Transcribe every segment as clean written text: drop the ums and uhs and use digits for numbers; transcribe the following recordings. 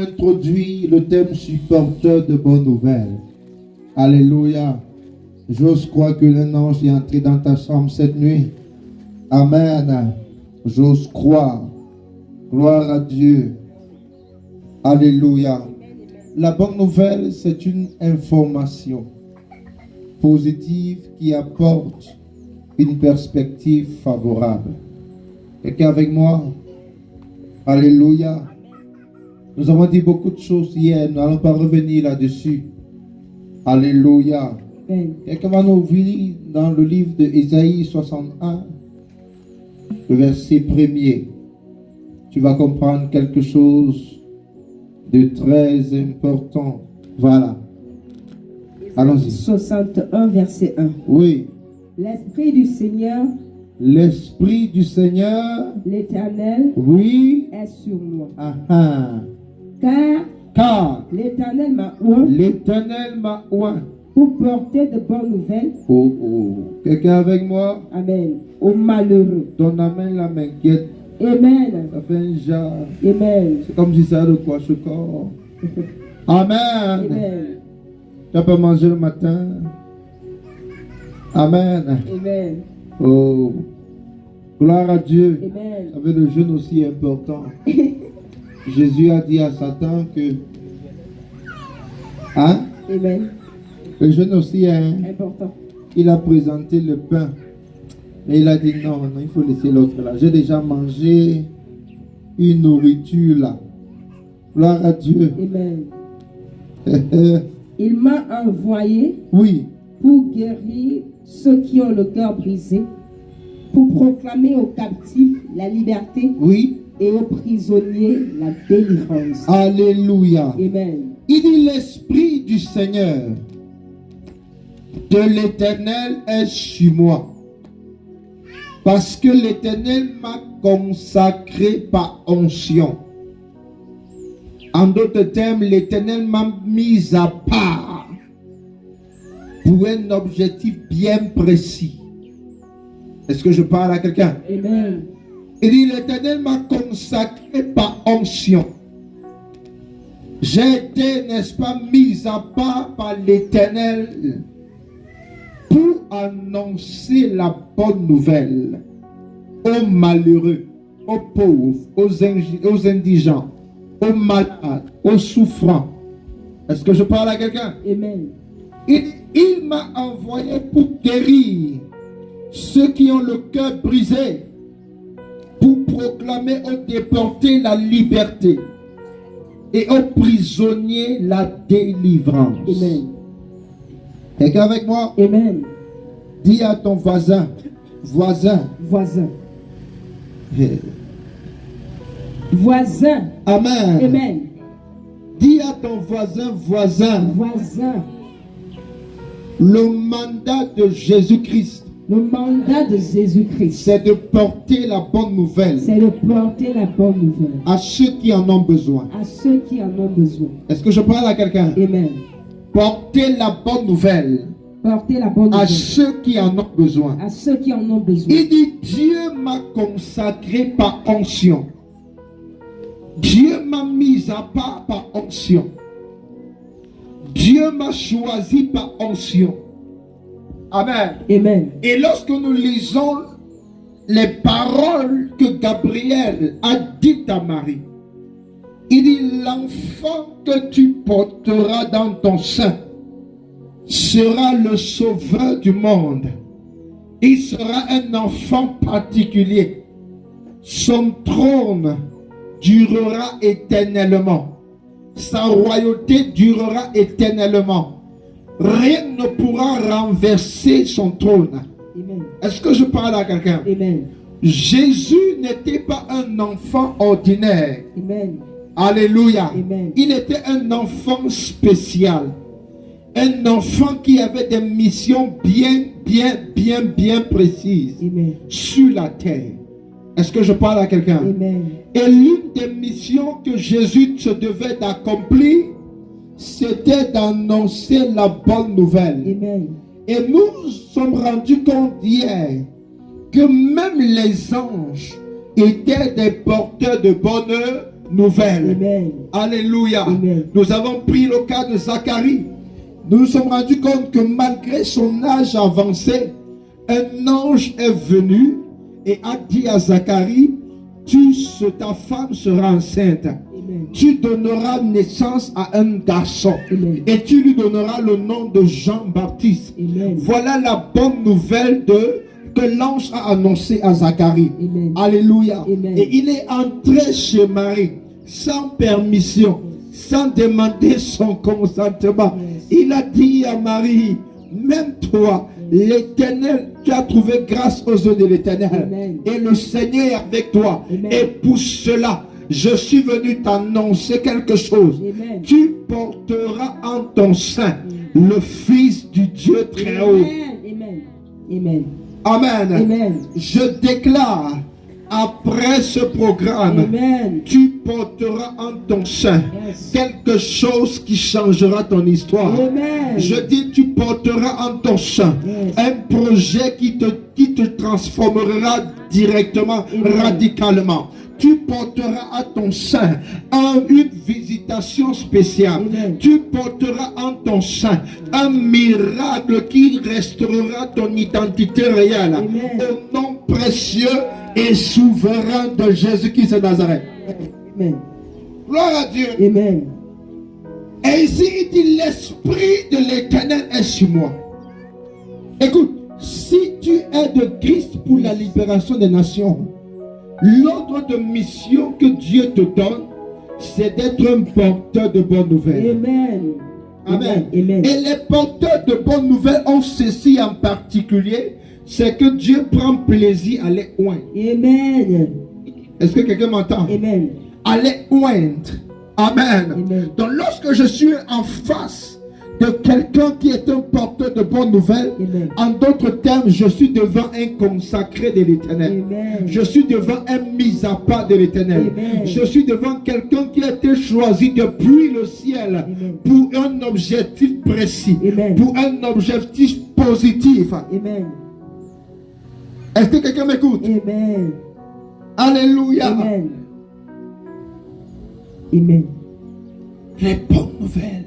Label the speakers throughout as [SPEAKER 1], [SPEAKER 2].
[SPEAKER 1] introduit le thème supporteur de bonnes nouvelles. Alléluia. J'ose croire que l'un ange est entré dans ta chambre cette nuit. Amen. J'ose croire. Gloire à Dieu. Alléluia. La bonne nouvelle, c'est une information positive qui apporte une perspective favorable. Quelqu'un avec moi? Alléluia. Nous avons dit beaucoup de choses hier, nous n'allons pas revenir là-dessus. Alléluia. Quelqu'un va nous ouvrir dans le livre de Ésaïe 61, le verset 1er. Tu vas comprendre quelque chose de très important. Voilà. Allons-y.
[SPEAKER 2] 61, verset 1.
[SPEAKER 1] Oui.
[SPEAKER 2] L'Esprit du Seigneur,
[SPEAKER 1] L'Esprit du Seigneur,
[SPEAKER 2] l'Éternel,
[SPEAKER 1] oui,
[SPEAKER 2] est sur moi.
[SPEAKER 1] Car
[SPEAKER 2] l'Éternel m'a oint
[SPEAKER 1] l'Éternel m'a oint.
[SPEAKER 2] pour porter de bonnes nouvelles.
[SPEAKER 1] Oh, oh. Quelqu'un avec moi?
[SPEAKER 2] Amen. Aux malheureux.
[SPEAKER 1] Ton amen là m'inquiète.
[SPEAKER 2] Amen.
[SPEAKER 1] Ça fait un jar.
[SPEAKER 2] Amen.
[SPEAKER 1] C'est comme si ça a de quoi ce corps. Amen.
[SPEAKER 2] Amen.
[SPEAKER 1] Tu n'as pas mangé le matin. Amen.
[SPEAKER 2] Amen.
[SPEAKER 1] Oh. Gloire à Dieu.
[SPEAKER 2] Amen.
[SPEAKER 1] Avec le jeûne aussi important. Jésus a dit à Satan que
[SPEAKER 2] Amen.
[SPEAKER 1] le jeûne aussi est
[SPEAKER 2] Important.
[SPEAKER 1] il a présenté le pain. Mais il a dit non, non, il faut laisser l'autre là. J'ai déjà mangé une nourriture là. Gloire à Dieu.
[SPEAKER 2] Amen. Il m'a envoyé
[SPEAKER 1] Oui.
[SPEAKER 2] pour guérir ceux qui ont le cœur brisé, pour proclamer aux captifs la liberté
[SPEAKER 1] Oui.
[SPEAKER 2] et aux prisonniers la délivrance.
[SPEAKER 1] Alléluia.
[SPEAKER 2] Amen.
[SPEAKER 1] Il dit l'Esprit du Seigneur, de l'Éternel est sur moi. Parce que l'Éternel m'a consacré par onction. En d'autres termes, l'Éternel m'a mis à part pour un objectif bien précis. Est-ce que je parle à quelqu'un?
[SPEAKER 2] Amen.
[SPEAKER 1] Il dit l'Éternel m'a consacré par onction. J'ai été, n'est-ce pas, mis à part par l'Éternel pour annoncer la bonne nouvelle aux malheureux, aux pauvres, aux indigents, aux malades, aux souffrants. Est-ce que je parle à quelqu'un?
[SPEAKER 2] Amen.
[SPEAKER 1] Il m'a envoyé pour guérir ceux qui ont le cœur brisé, pour proclamer aux déportés la liberté et aux prisonniers la délivrance.
[SPEAKER 2] Amen.
[SPEAKER 1] Quelqu'un avec moi?
[SPEAKER 2] Amen.
[SPEAKER 1] Dis à ton voisin, voisin.
[SPEAKER 2] Voisin. Voisin.
[SPEAKER 1] Amen.
[SPEAKER 2] Amen.
[SPEAKER 1] Dis à ton voisin, voisin.
[SPEAKER 2] Voisin.
[SPEAKER 1] Le mandat de Jésus-Christ,
[SPEAKER 2] Le mandat de Jésus-Christ,
[SPEAKER 1] c'est de porter la bonne nouvelle
[SPEAKER 2] c'est de porter la bonne nouvelle
[SPEAKER 1] à ceux qui en ont besoin.
[SPEAKER 2] à ceux qui en ont besoin.
[SPEAKER 1] Est-ce que je parle à quelqu'un?
[SPEAKER 2] Amen.
[SPEAKER 1] Porter la bonne nouvelle
[SPEAKER 2] Porter la bonne
[SPEAKER 1] à
[SPEAKER 2] nouvelle
[SPEAKER 1] ceux qui en ont besoin.
[SPEAKER 2] à ceux qui en ont besoin.
[SPEAKER 1] Il dit, Dieu m'a consacré par onction. Dieu m'a mis à part par onction. Dieu m'a choisi par onction. Amen.
[SPEAKER 2] Amen.
[SPEAKER 1] Et lorsque nous lisons les paroles que Gabriel a dites à Marie, il dit, l'enfant que tu porteras dans ton sein sera le sauveur du monde. Il sera un enfant particulier. Son trône durera éternellement. Sa royauté durera éternellement. Rien ne pourra renverser son trône.
[SPEAKER 2] Amen.
[SPEAKER 1] Est-ce que je parle à quelqu'un?
[SPEAKER 2] Amen.
[SPEAKER 1] Jésus n'était pas un enfant ordinaire.
[SPEAKER 2] Amen.
[SPEAKER 1] Alléluia.
[SPEAKER 2] Amen.
[SPEAKER 1] Il était un enfant spécial. Un enfant qui avait des missions bien précises
[SPEAKER 2] Amen.
[SPEAKER 1] sur la terre. Est-ce que je parle à quelqu'un?
[SPEAKER 2] Amen.
[SPEAKER 1] Et l'une des missions que Jésus se devait d'accomplir, c'était d'annoncer la bonne nouvelle.
[SPEAKER 2] Amen.
[SPEAKER 1] Et nous sommes rendus compte hier que même les anges étaient des porteurs de bonnes nouvelle.
[SPEAKER 2] Amen.
[SPEAKER 1] Alléluia.
[SPEAKER 2] Amen.
[SPEAKER 1] Nous avons pris le cas de Zacharie. Nous nous sommes rendus compte que malgré son âge avancé, un ange est venu et a dit à Zacharie, ta femme sera enceinte.
[SPEAKER 2] Amen.
[SPEAKER 1] Tu donneras naissance à un garçon.
[SPEAKER 2] Amen.
[SPEAKER 1] Et tu lui donneras le nom de Jean-Baptiste.
[SPEAKER 2] Amen.
[SPEAKER 1] Voilà la bonne nouvelle que l'ange a annoncé à Zacharie.
[SPEAKER 2] Amen.
[SPEAKER 1] Alléluia.
[SPEAKER 2] Amen.
[SPEAKER 1] Et il est entré chez Marie sans permission, sans demander son consentement.
[SPEAKER 2] Yes.
[SPEAKER 1] Il a dit à Marie, même toi, l'Éternel, tu as trouvé grâce aux yeux de l'Éternel.
[SPEAKER 2] Amen.
[SPEAKER 1] Et le Seigneur est avec toi.
[SPEAKER 2] Amen.
[SPEAKER 1] Et pour cela, je suis venu t'annoncer quelque chose.
[SPEAKER 2] Amen.
[SPEAKER 1] Tu porteras en ton sein le Fils du Dieu très haut.
[SPEAKER 2] Amen. Amen.
[SPEAKER 1] Amen.
[SPEAKER 2] Amen.
[SPEAKER 1] Je déclare, après ce programme,
[SPEAKER 2] Amen.
[SPEAKER 1] tu porteras en ton sein
[SPEAKER 2] Yes.
[SPEAKER 1] quelque chose qui changera ton histoire.
[SPEAKER 2] Amen.
[SPEAKER 1] Je dis, tu porteras en ton sein
[SPEAKER 2] Yes.
[SPEAKER 1] un projet qui te transformera directement,
[SPEAKER 2] Amen.
[SPEAKER 1] radicalement. Tu porteras à ton sein une visitation spéciale.
[SPEAKER 2] Amen.
[SPEAKER 1] Tu porteras en ton sein un miracle qui restaurera ton identité réelle.
[SPEAKER 2] Amen.
[SPEAKER 1] Au nom précieux et souverain de Jésus-Christ de Nazareth.
[SPEAKER 2] Amen.
[SPEAKER 1] Gloire à Dieu.
[SPEAKER 2] Amen.
[SPEAKER 1] Et ici, il dit, l'Esprit de l'Éternel est sur moi. Écoute, si tu es de Christ pour la libération des nations, l'ordre de mission que Dieu te donne, c'est d'être un porteur de bonnes nouvelles.
[SPEAKER 2] Amen.
[SPEAKER 1] Amen.
[SPEAKER 2] Amen.
[SPEAKER 1] Et les porteurs de bonnes nouvelles ont ceci en particulier, c'est que Dieu prend plaisir à les oindre.
[SPEAKER 2] Amen.
[SPEAKER 1] Est-ce que quelqu'un m'entend?
[SPEAKER 2] Amen.
[SPEAKER 1] À les oindre. Amen.
[SPEAKER 2] Amen.
[SPEAKER 1] Donc lorsque je suis en face de quelqu'un qui est un porteur de bonnes nouvelles,
[SPEAKER 2] Amen.
[SPEAKER 1] en d'autres termes, je suis devant un consacré de l'Éternel.
[SPEAKER 2] Amen.
[SPEAKER 1] Je suis devant un mis à part de l'Éternel.
[SPEAKER 2] Amen.
[SPEAKER 1] Je suis devant quelqu'un qui a été choisi depuis le ciel
[SPEAKER 2] Amen.
[SPEAKER 1] pour un objectif précis,
[SPEAKER 2] Amen.
[SPEAKER 1] pour un objectif positif.
[SPEAKER 2] Amen.
[SPEAKER 1] Est-ce que quelqu'un m'écoute?
[SPEAKER 2] Amen.
[SPEAKER 1] Alléluia.
[SPEAKER 2] Amen. Amen.
[SPEAKER 1] Les bonnes nouvelles.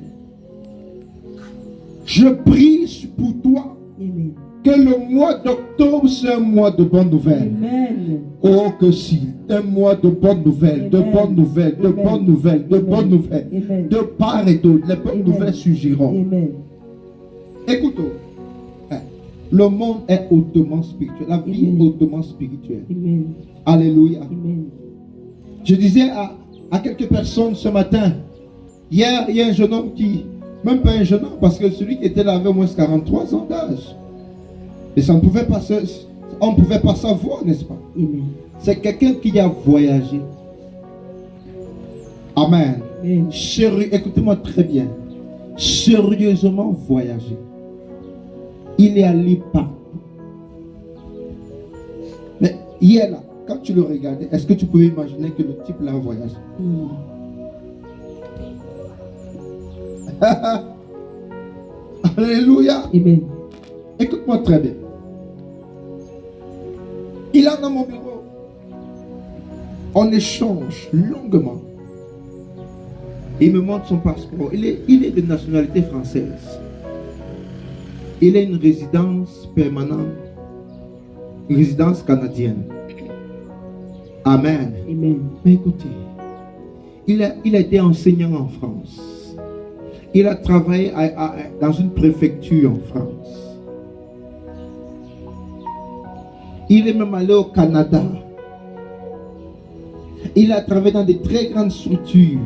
[SPEAKER 1] Je prie pour toi
[SPEAKER 2] Amen.
[SPEAKER 1] que le mois d'octobre soit un mois de bonnes nouvelles.
[SPEAKER 2] Amen.
[SPEAKER 1] Oh que si, un mois de bonnes nouvelles, de
[SPEAKER 2] Amen.
[SPEAKER 1] bonnes nouvelles, de
[SPEAKER 2] Amen.
[SPEAKER 1] bonnes nouvelles, de
[SPEAKER 2] Amen.
[SPEAKER 1] bonnes nouvelles.
[SPEAKER 2] Amen.
[SPEAKER 1] De part et d'autre, les bonnes
[SPEAKER 2] Amen.
[SPEAKER 1] nouvelles surgiront.
[SPEAKER 2] Amen.
[SPEAKER 1] Écoute, le monde est hautement spirituel. La vie
[SPEAKER 2] Amen.
[SPEAKER 1] est hautement spirituelle.
[SPEAKER 2] Amen.
[SPEAKER 1] Alléluia.
[SPEAKER 2] Amen.
[SPEAKER 1] Je disais à quelques personnes ce matin, hier, il y a un jeune homme qui, même pas un jeune homme, parce que celui qui était là avait au moins 43 ans d'âge. Et ça ne pouvait pas on ne pouvait pas savoir, n'est-ce pas?
[SPEAKER 2] Amen.
[SPEAKER 1] C'est quelqu'un qui a voyagé. Amen.
[SPEAKER 2] Amen.
[SPEAKER 1] Écoutez-moi très bien. Sérieusement voyagé. Il est allé partout. Mais hier, là, quand tu le regardais, est-ce que tu pouvais imaginer que le type là a voyagé? Alléluia.
[SPEAKER 2] Amen.
[SPEAKER 1] Écoute-moi très bien. Il est dans mon bureau. On échange longuement. Il me montre son passeport. Il est de nationalité française. Il a une résidence permanente, une résidence canadienne. Amen.
[SPEAKER 2] Amen.
[SPEAKER 1] Mais écoutez, il a été enseignant en France. Il a travaillé dans une préfecture en France. Il est même allé au Canada. Il a travaillé dans des très grandes structures.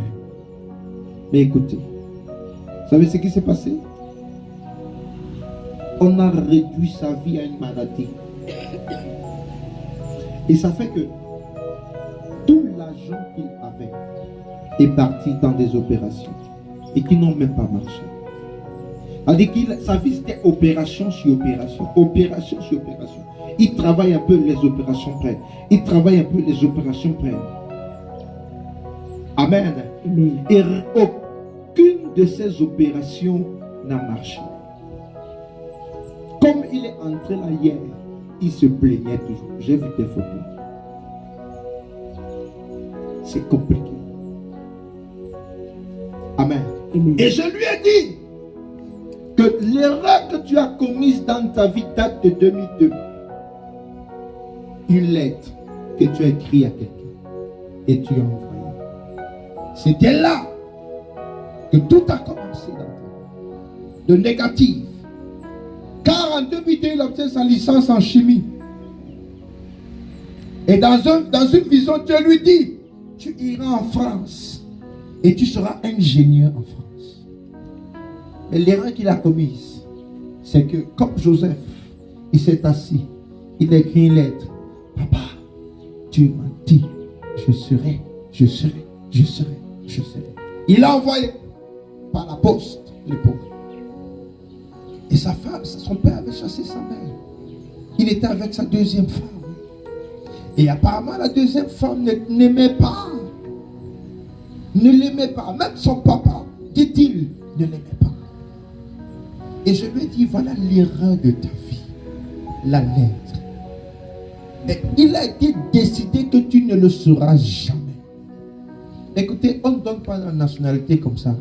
[SPEAKER 1] Mais écoutez, vous savez ce qui s'est passé? On a réduit sa vie à une maladie. Et ça fait que tout l'argent qu'il avait est parti dans des opérations et qui n'ont même pas marché. C'est-à-dire que sa vie c'était opération sur opération, opération sur opération. Il travaille un peu, les opérations prennent. Il travaille un peu, les opérations prennent. Amen.
[SPEAKER 2] Amen.
[SPEAKER 1] Et aucune de ces opérations n'a marché. Comme il est entré là hier, il se plaignait toujours. J'ai vu des photos. C'est compliqué. Amen.
[SPEAKER 2] Amen.
[SPEAKER 1] Et je lui ai dit que l'erreur que tu as commise dans ta vie date de 2002. Une lettre que tu as écrite à quelqu'un et tu as envoyée. C'était là que tout a commencé dans ta vie. De négatif. Car en 2002, il a obtenu sa licence en chimie. Et dans une vision, Dieu lui dit, tu iras en France et tu seras ingénieur en France. Mais l'erreur qu'il a commise, c'est que comme Joseph, il s'est assis, il a écrit une lettre. Papa, tu m'as dit, je serai. Il a envoyé par la poste l'époque. Et sa femme, son père avait chassé sa mère. Il était avec sa deuxième femme. Et apparemment, la deuxième femme ne l'aimait pas. Ne l'aimait pas. Même son papa, dit-il, ne l'aimait pas. Et je lui ai dit, voilà l'erreur de ta vie. La lettre. Et il a été décidé que tu ne le seras jamais. Écoutez, on ne donne pas la nationalité comme ça.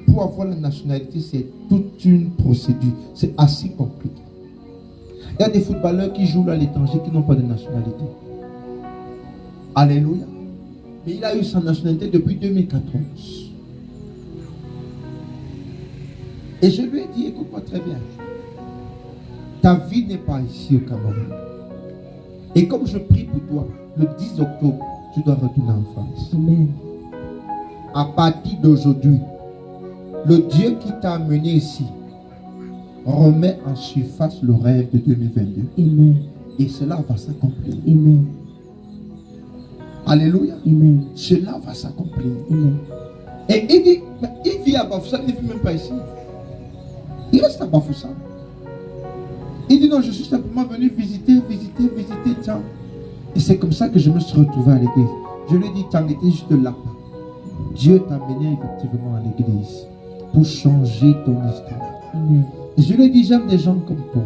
[SPEAKER 1] Pour avoir la nationalité, c'est toute une procédure. C'est assez compliqué. Il y a des footballeurs qui jouent à l'étranger qui n'ont pas de nationalité. Alléluia. Mais il a eu sa nationalité depuis 2014. Et je lui ai dit, écoute-moi très bien. Ta vie n'est pas ici au Cameroun. Et comme je prie pour toi, le 10 octobre, tu dois retourner en France.
[SPEAKER 2] Amen.
[SPEAKER 1] À partir d'aujourd'hui, le Dieu qui t'a amené ici remet en surface le rêve de 2022.
[SPEAKER 2] Amen.
[SPEAKER 1] Et cela va s'accomplir.
[SPEAKER 2] Amen.
[SPEAKER 1] Alléluia.
[SPEAKER 2] Amen.
[SPEAKER 1] Cela va s'accomplir.
[SPEAKER 2] Amen.
[SPEAKER 1] Et il dit, mais il vit à Bafoussam, il ne vit même pas ici. Il reste à Bafoussam. Il dit non, je suis simplement venu visiter, tiens. Et c'est comme ça que je me suis retrouvé à l'église. Je lui ai dit, tu en étais juste là. Dieu t'a mené effectivement à l'église pour changer ton histoire.
[SPEAKER 2] Amen.
[SPEAKER 1] Et je lui ai dit, j'aime des gens comme toi.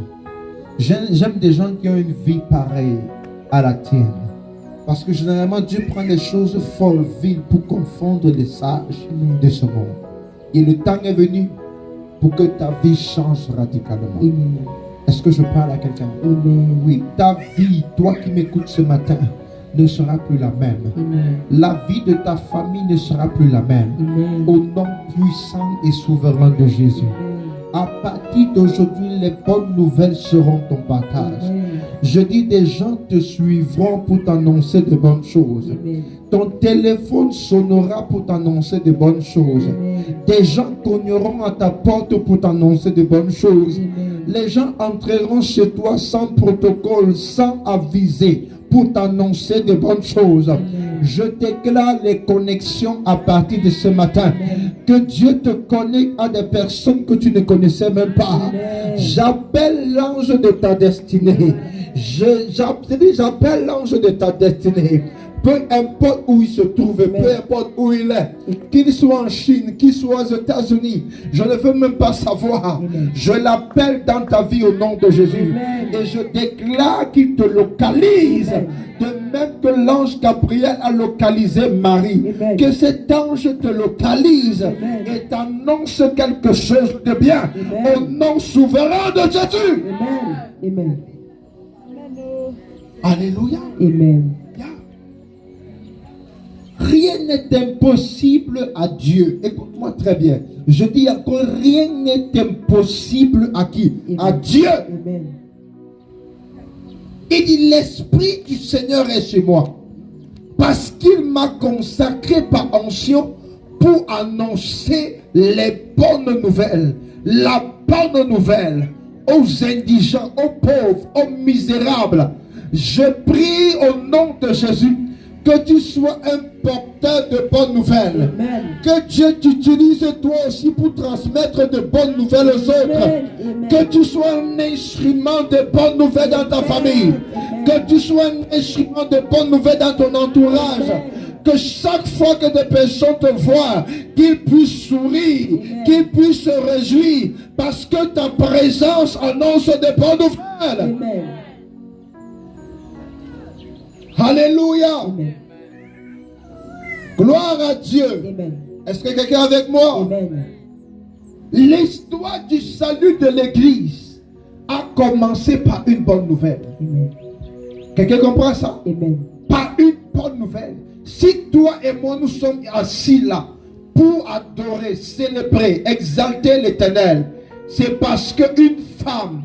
[SPEAKER 1] J'aime des gens qui ont une vie pareille à la tienne. Parce que généralement, Dieu prend des choses folles, viles, pour confondre les sages de ce monde. Et le temps est venu pour que ta vie change radicalement.
[SPEAKER 2] Amen.
[SPEAKER 1] Est-ce que je parle à quelqu'un?
[SPEAKER 2] Amen.
[SPEAKER 1] Oui, ta vie, toi qui m'écoutes ce matin, ne sera plus la même.
[SPEAKER 2] Amen.
[SPEAKER 1] La vie de ta famille ne sera plus la même.
[SPEAKER 2] Amen.
[SPEAKER 1] Au nom puissant et souverain de Jésus.
[SPEAKER 2] Amen.
[SPEAKER 1] À partir d'aujourd'hui, les bonnes nouvelles seront ton partage.
[SPEAKER 2] Amen.
[SPEAKER 1] Je dis, des gens te suivront pour t'annoncer de bonnes choses.
[SPEAKER 2] Amen.
[SPEAKER 1] Ton téléphone sonnera pour t'annoncer de bonnes choses.
[SPEAKER 2] Amen.
[SPEAKER 1] Des gens cogneront à ta porte pour t'annoncer de bonnes choses.
[SPEAKER 2] Amen.
[SPEAKER 1] Les gens entreront chez toi sans protocole, sans aviser, pour t'annoncer de bonnes choses.
[SPEAKER 2] Amen.
[SPEAKER 1] Je déclare les connexions à partir de ce matin.
[SPEAKER 2] Amen.
[SPEAKER 1] Que Dieu te connecte à des personnes que tu ne connaissais même pas.
[SPEAKER 2] Amen.
[SPEAKER 1] J'appelle l'ange de ta destinée. J'appelle l'ange de ta destinée. Peu importe où il se trouve, peu importe où il est, qu'il soit en Chine, qu'il soit aux États-Unis, je ne veux même pas savoir.
[SPEAKER 2] Amen.
[SPEAKER 1] Je l'appelle dans ta vie au nom de Jésus.
[SPEAKER 2] Amen.
[SPEAKER 1] Et je déclare qu'il te localise.
[SPEAKER 2] Amen.
[SPEAKER 1] De même que l'ange Gabriel a localisé Marie.
[SPEAKER 2] Amen.
[SPEAKER 1] Que cet ange te localise.
[SPEAKER 2] Amen.
[SPEAKER 1] Et t'annonce quelque chose de bien.
[SPEAKER 2] Amen.
[SPEAKER 1] Au nom souverain de Jésus.
[SPEAKER 2] Amen. Amen.
[SPEAKER 1] Alléluia.
[SPEAKER 2] Amen.
[SPEAKER 1] Rien n'est impossible à Dieu. Écoute-moi très bien. Je dis encore, rien n'est impossible à qui?
[SPEAKER 2] Amen.
[SPEAKER 1] À Dieu.
[SPEAKER 2] Amen.
[SPEAKER 1] Il dit, l'Esprit du Seigneur est chez moi. Parce qu'il m'a consacré par onction pour annoncer les bonnes nouvelles. La bonne nouvelle aux indigents, aux pauvres, aux misérables. Je prie au nom de Jésus que tu sois un porteur de bonnes nouvelles.
[SPEAKER 2] Amen.
[SPEAKER 1] Que Dieu t'utilise toi aussi pour transmettre de bonnes nouvelles aux autres.
[SPEAKER 2] Amen. Amen.
[SPEAKER 1] Que tu sois un instrument de bonnes nouvelles dans ta famille.
[SPEAKER 2] Amen.
[SPEAKER 1] Que tu sois un instrument de bonnes nouvelles dans ton entourage.
[SPEAKER 2] Amen.
[SPEAKER 1] Que chaque fois que des personnes te voient, qu'ils puissent sourire,
[SPEAKER 2] Amen.
[SPEAKER 1] qu'ils puissent se réjouir, parce que ta présence annonce de bonnes nouvelles.
[SPEAKER 2] Amen.
[SPEAKER 1] Alléluia.
[SPEAKER 2] Amen.
[SPEAKER 1] Gloire à Dieu.
[SPEAKER 2] Amen.
[SPEAKER 1] Est-ce que quelqu'un est avec moi?
[SPEAKER 2] Amen.
[SPEAKER 1] L'histoire du salut de l'Église a commencé par une bonne nouvelle.
[SPEAKER 2] Amen.
[SPEAKER 1] Quelqu'un comprend ça?
[SPEAKER 2] Amen.
[SPEAKER 1] Par une bonne nouvelle. Si toi et moi nous sommes assis là pour adorer, célébrer, exalter l'Éternel, c'est parce qu'une femme,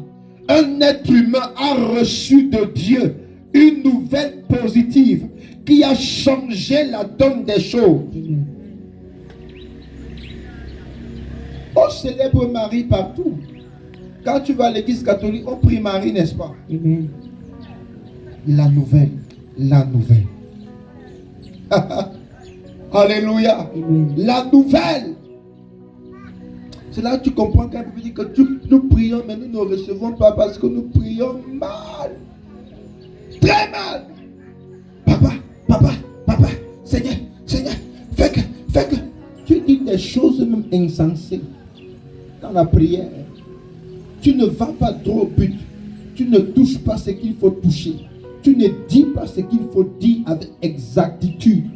[SPEAKER 1] un être humain a reçu de Dieu une nouvelle positive qui a changé la donne des choses.
[SPEAKER 2] Amen.
[SPEAKER 1] On célèbre Marie partout. Quand tu vas à l'église catholique, on prie Marie, n'est-ce pas?
[SPEAKER 2] Amen.
[SPEAKER 1] La nouvelle. La nouvelle. Alléluia.
[SPEAKER 2] Amen.
[SPEAKER 1] La nouvelle. C'est là que tu comprends quand Bible dit que nous prions, mais nous ne recevons pas parce que nous prions mal. Très mal. Papa, Seigneur, fais que. Tu dis des choses même insensées dans la prière. Tu ne vas pas droit au but. Tu ne touches pas ce qu'il faut toucher. Tu ne dis pas ce qu'il faut dire avec exactitude.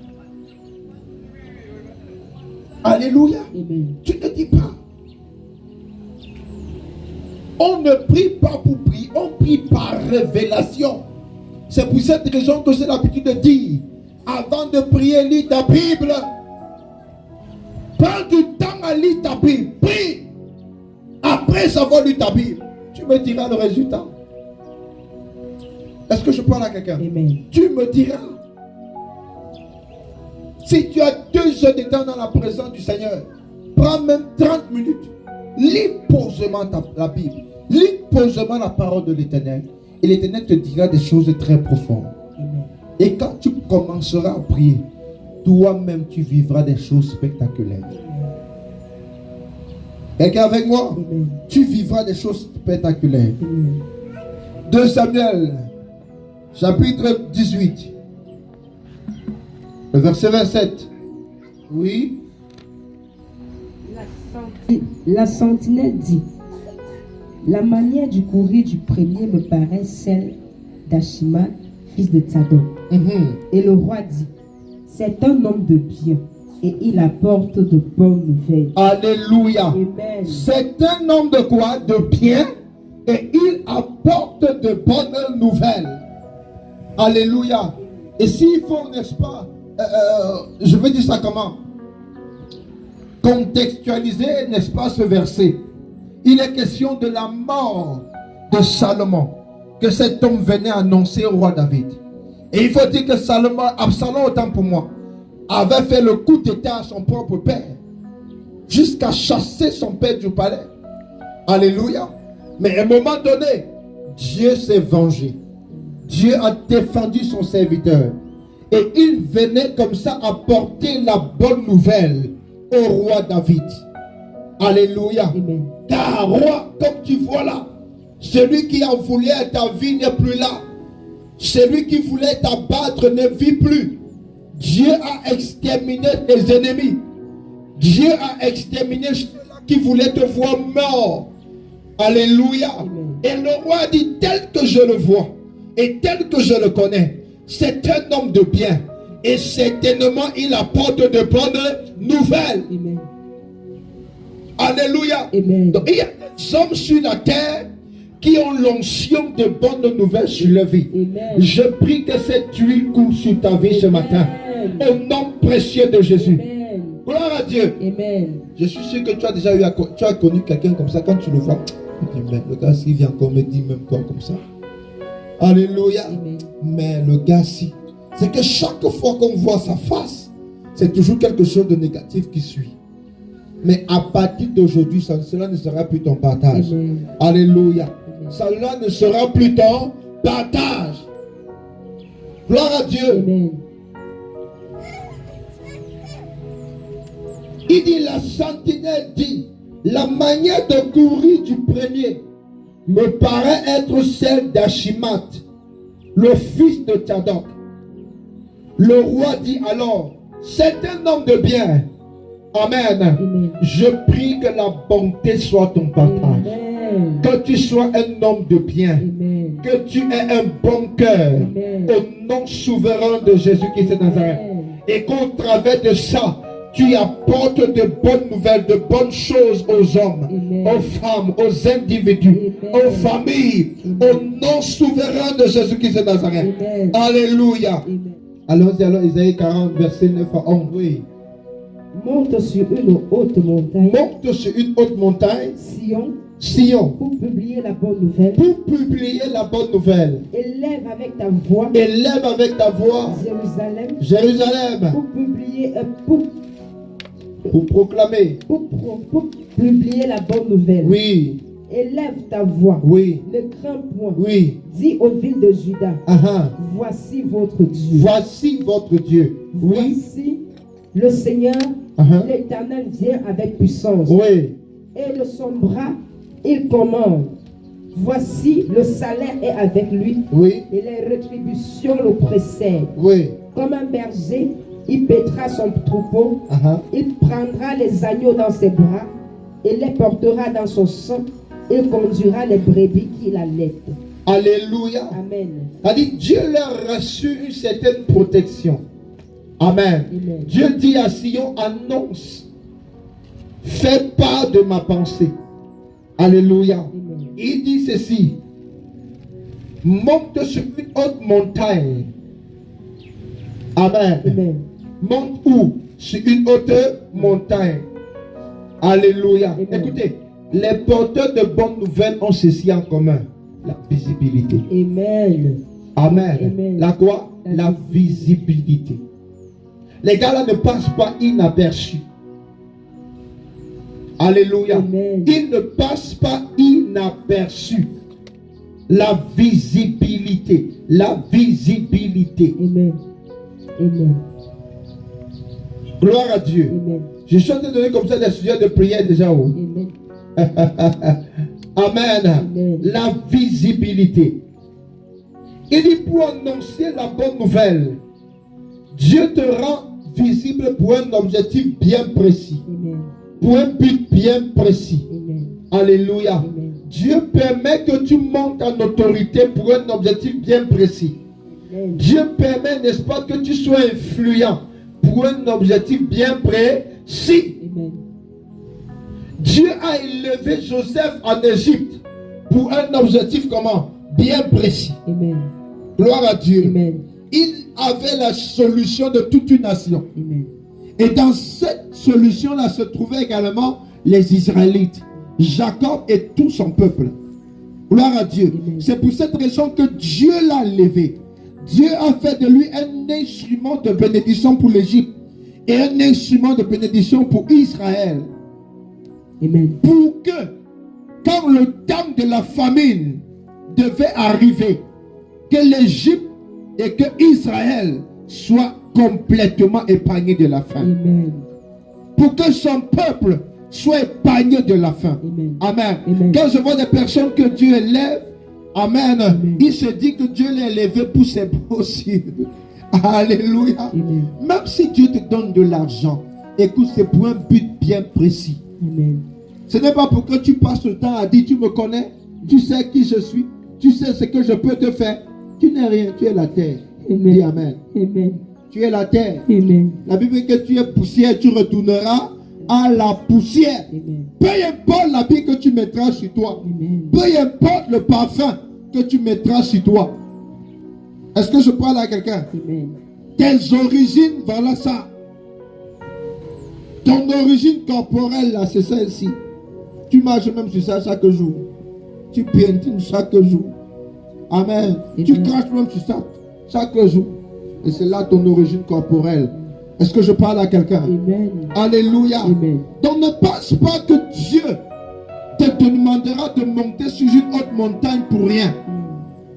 [SPEAKER 1] Alléluia.
[SPEAKER 2] Amen.
[SPEAKER 1] Tu ne dis pas. On ne prie pas pour prier, on prie par révélation. C'est pour cette raison que j'ai l'habitude de dire, avant de prier, lis ta Bible. Prends du temps à lire ta Bible. Prie. Après avoir lu ta Bible, tu me diras le résultat. Est-ce que je parle à quelqu'un?
[SPEAKER 2] Amen.
[SPEAKER 1] Tu me diras. Si tu as 2 heures de temps dans la présence du Seigneur, prends même 30 minutes. Lis posément la Bible. Lis posément la parole de l'Éternel. Et l'Éternel te dira des choses très profondes.
[SPEAKER 2] Amen.
[SPEAKER 1] Et quand tu commenceras à prier, toi-même tu vivras des choses spectaculaires. Quelqu'un avec moi?
[SPEAKER 2] Amen.
[SPEAKER 1] Tu vivras des choses spectaculaires.
[SPEAKER 2] Amen.
[SPEAKER 1] 2 Samuel, chapitre 18, le verset 27. Oui.
[SPEAKER 2] La sentinelle dit: la manière du courir du premier me paraît celle d'Achima, fils de Tsadok. Et le roi dit: c'est un homme de bien et il apporte de bonnes nouvelles.
[SPEAKER 1] Alléluia.
[SPEAKER 2] Amen.
[SPEAKER 1] C'est un homme de quoi? De bien, et il apporte de bonnes nouvelles. Alléluia. Et s'il faut, n'est-ce pas, je veux dire ça comment? Contextualiser, n'est-ce pas, ce verset. Il est question de la mort de Salomon, que cet homme venait annoncer au roi David. Et il faut dire que Absalom, autant pour moi, avait fait le coup d'état à son propre père, jusqu'à chasser son père du palais. Alléluia. Mais à un moment donné, Dieu s'est vengé. Dieu a défendu son serviteur. Et il venait comme ça apporter la bonne nouvelle au roi David. Alléluia.
[SPEAKER 2] Amen.
[SPEAKER 1] Car roi, comme tu vois là, celui qui a voulu ta vie n'est plus là. Celui qui voulait t'abattre ne vit plus. Dieu a exterminé tes ennemis. Dieu a exterminé ceux-là qui voulaient te voir mort. Alléluia.
[SPEAKER 2] Amen.
[SPEAKER 1] Et le roi dit, tel que je le vois et tel que je le connais, c'est un homme de bien. Et certainement, il apporte de bonnes nouvelles.
[SPEAKER 2] Amen.
[SPEAKER 1] Alléluia.
[SPEAKER 2] Amen.
[SPEAKER 1] Donc, il y a des hommes sur la terre qui ont l'onction de bonnes nouvelles sur leur vie.
[SPEAKER 2] Amen.
[SPEAKER 1] Je prie que cette huile coule sur ta vie ce matin. Au nom précieux de Jésus.
[SPEAKER 2] Amen.
[SPEAKER 1] Gloire à Dieu.
[SPEAKER 2] Amen.
[SPEAKER 1] Je suis sûr que tu as déjà connu quelqu'un comme ça. Quand tu le vois, tu dis, mais le gars, s'il vient encore me dire même quoi comme ça. Alléluia.
[SPEAKER 2] Amen.
[SPEAKER 1] Mais le gars, si. C'est que chaque fois qu'on voit sa face, c'est toujours quelque chose de négatif qui suit. Mais à partir d'aujourd'hui, cela ne sera plus ton partage.
[SPEAKER 2] Amen.
[SPEAKER 1] Alléluia.
[SPEAKER 2] Amen.
[SPEAKER 1] Cela ne sera plus ton partage. Gloire à Dieu.
[SPEAKER 2] Amen.
[SPEAKER 1] Il dit, la sentinelle dit, la manière de courir du premier me paraît être celle d'Achimat, le fils de Tsadok. Le roi dit alors, c'est un homme de bien. Amen.
[SPEAKER 2] Amen.
[SPEAKER 1] Je prie que la bonté soit ton partage.
[SPEAKER 2] Amen.
[SPEAKER 1] Que tu sois un homme de bien.
[SPEAKER 2] Amen.
[SPEAKER 1] Que tu aies un bon cœur.
[SPEAKER 2] Amen.
[SPEAKER 1] Au nom souverain de Jésus-Christ de Nazareth.
[SPEAKER 2] Amen.
[SPEAKER 1] Et qu'au travers de ça, tu apportes de bonnes nouvelles, de bonnes choses aux hommes,
[SPEAKER 2] Amen.
[SPEAKER 1] aux femmes, aux individus,
[SPEAKER 2] Amen.
[SPEAKER 1] aux familles,
[SPEAKER 2] Amen.
[SPEAKER 1] au nom souverain de Jésus-Christ de Nazareth.
[SPEAKER 2] Amen.
[SPEAKER 1] Alléluia.
[SPEAKER 2] Amen.
[SPEAKER 1] Allons-y, alors, Isaïe 40, verset 9 à 11. Oui.
[SPEAKER 2] Monte sur une haute montagne,
[SPEAKER 1] Monte sur une haute montagne,
[SPEAKER 2] Sion,
[SPEAKER 1] Sion,
[SPEAKER 2] pour publier la bonne nouvelle.
[SPEAKER 1] pour publier la bonne nouvelle.
[SPEAKER 2] Élève avec ta voix,
[SPEAKER 1] Élève avec ta voix
[SPEAKER 2] Jérusalem,
[SPEAKER 1] Jérusalem
[SPEAKER 2] pour publier,
[SPEAKER 1] pour proclamer.
[SPEAKER 2] pour publier la bonne nouvelle.
[SPEAKER 1] Oui,
[SPEAKER 2] Élève ta voix,
[SPEAKER 1] oui,
[SPEAKER 2] ne crains point.
[SPEAKER 1] oui.
[SPEAKER 2] Dis aux villes de Juda, voici votre Dieu.
[SPEAKER 1] Voici votre Dieu. Oui,
[SPEAKER 2] Voici le Seigneur, l'Éternel vient avec puissance.
[SPEAKER 1] oui,
[SPEAKER 2] Et de son bras, il commande. Voici, le salaire est avec lui,
[SPEAKER 1] oui,
[SPEAKER 2] et les rétributions le précèdent.
[SPEAKER 1] oui.
[SPEAKER 2] Comme un berger, il paîtra son troupeau, il prendra les agneaux dans ses bras, et les portera dans son sang, il conduira les brebis qu'il allait.
[SPEAKER 1] Alléluia.
[SPEAKER 2] Amen.
[SPEAKER 1] C'est-à-dire, Dieu leur rassure une certaine protection. Amen.
[SPEAKER 2] Amen.
[SPEAKER 1] Dieu dit à Sion, annonce, fais part de ma pensée. Alléluia.
[SPEAKER 2] Amen.
[SPEAKER 1] Il dit ceci, monte sur une haute montagne. Amen.
[SPEAKER 2] Amen.
[SPEAKER 1] Monte où? Sur une haute montagne. Alléluia.
[SPEAKER 2] Amen.
[SPEAKER 1] Écoutez, les porteurs de bonnes nouvelles ont ceci en commun, la visibilité.
[SPEAKER 2] Amen.
[SPEAKER 1] Amen.
[SPEAKER 2] Amen.
[SPEAKER 1] La quoi? La visibilité. Les gars là ne passent pas inaperçus. Alléluia.
[SPEAKER 2] Amen.
[SPEAKER 1] Ils ne passent pas inaperçus. La visibilité. La visibilité.
[SPEAKER 2] Amen. Amen.
[SPEAKER 1] Gloire à Dieu.
[SPEAKER 2] Amen.
[SPEAKER 1] Je suis en train de donner comme ça des sujets de prière déjà. Oh.
[SPEAKER 2] Amen.
[SPEAKER 1] Amen.
[SPEAKER 2] Amen.
[SPEAKER 1] La visibilité. Il dit pour annoncer la bonne nouvelle, Dieu te rend visible pour un objectif bien précis.
[SPEAKER 2] Amen.
[SPEAKER 1] Pour un but bien précis.
[SPEAKER 2] Amen.
[SPEAKER 1] Alléluia.
[SPEAKER 2] Amen.
[SPEAKER 1] Dieu permet que tu montes en autorité pour un objectif bien précis.
[SPEAKER 2] Amen.
[SPEAKER 1] Dieu permet, n'est-ce pas, que tu sois influent pour un objectif bien précis.
[SPEAKER 2] Amen.
[SPEAKER 1] Dieu a élevé Joseph en Égypte pour un objectif comment? Bien précis.
[SPEAKER 2] Amen.
[SPEAKER 1] Gloire à Dieu.
[SPEAKER 2] Amen.
[SPEAKER 1] Il avait la solution de toute une nation.
[SPEAKER 2] Amen.
[SPEAKER 1] Et dans cette solution-là se trouvaient également les Israélites, Jacob et tout son peuple. Gloire à Dieu. C'est pour cette raison que Dieu l'a levé. Dieu a fait de lui un instrument de bénédiction pour l'Égypte et un instrument de bénédiction pour Israël.
[SPEAKER 2] Amen.
[SPEAKER 1] Pour que, quand le temps de la famine devait arriver, que l'Égypte et que Israël soient complètement épargnés de la faim.
[SPEAKER 2] Amen.
[SPEAKER 1] Pour que son peuple soit épargné de la faim.
[SPEAKER 2] Amen.
[SPEAKER 1] Amen.
[SPEAKER 2] Amen.
[SPEAKER 1] Quand je vois des personnes que Dieu élève, Amen,
[SPEAKER 2] Amen.
[SPEAKER 1] il se dit que Dieu l'a élevé pour ses possibles. Alléluia.
[SPEAKER 2] Amen.
[SPEAKER 1] Même si Dieu te donne de l'argent, écoute, c'est pour un but bien précis.
[SPEAKER 2] Amen.
[SPEAKER 1] Ce n'est pas pour que tu passes le temps à dire, tu me connais, tu sais qui je suis, tu sais ce que je peux te faire. Tu n'es rien, tu es la terre.
[SPEAKER 2] Amen.
[SPEAKER 1] Dis Amen.
[SPEAKER 2] Amen.
[SPEAKER 1] Tu es la terre.
[SPEAKER 2] Amen.
[SPEAKER 1] La Bible dit que tu es poussière, tu retourneras à la poussière.
[SPEAKER 2] Amen.
[SPEAKER 1] Peu importe l'habit que tu mettras sur toi,
[SPEAKER 2] Amen.
[SPEAKER 1] peu importe le parfum que tu mettras sur toi. Est-ce que je parle à quelqu'un?
[SPEAKER 2] Amen.
[SPEAKER 1] Tes origines, voilà ça. Ton origine corporelle, là, c'est celle-ci. Tu marches même sur ça chaque jour. Tu piétines chaque jour. Amen.
[SPEAKER 2] Amen.
[SPEAKER 1] Tu craches même sur ça chaque jour. Et c'est là ton origine corporelle. Est-ce que je parle à quelqu'un?
[SPEAKER 2] Amen.
[SPEAKER 1] Alléluia.
[SPEAKER 2] Amen.
[SPEAKER 1] Donc ne pense pas que Dieu te demandera de monter sur une haute montagne pour rien.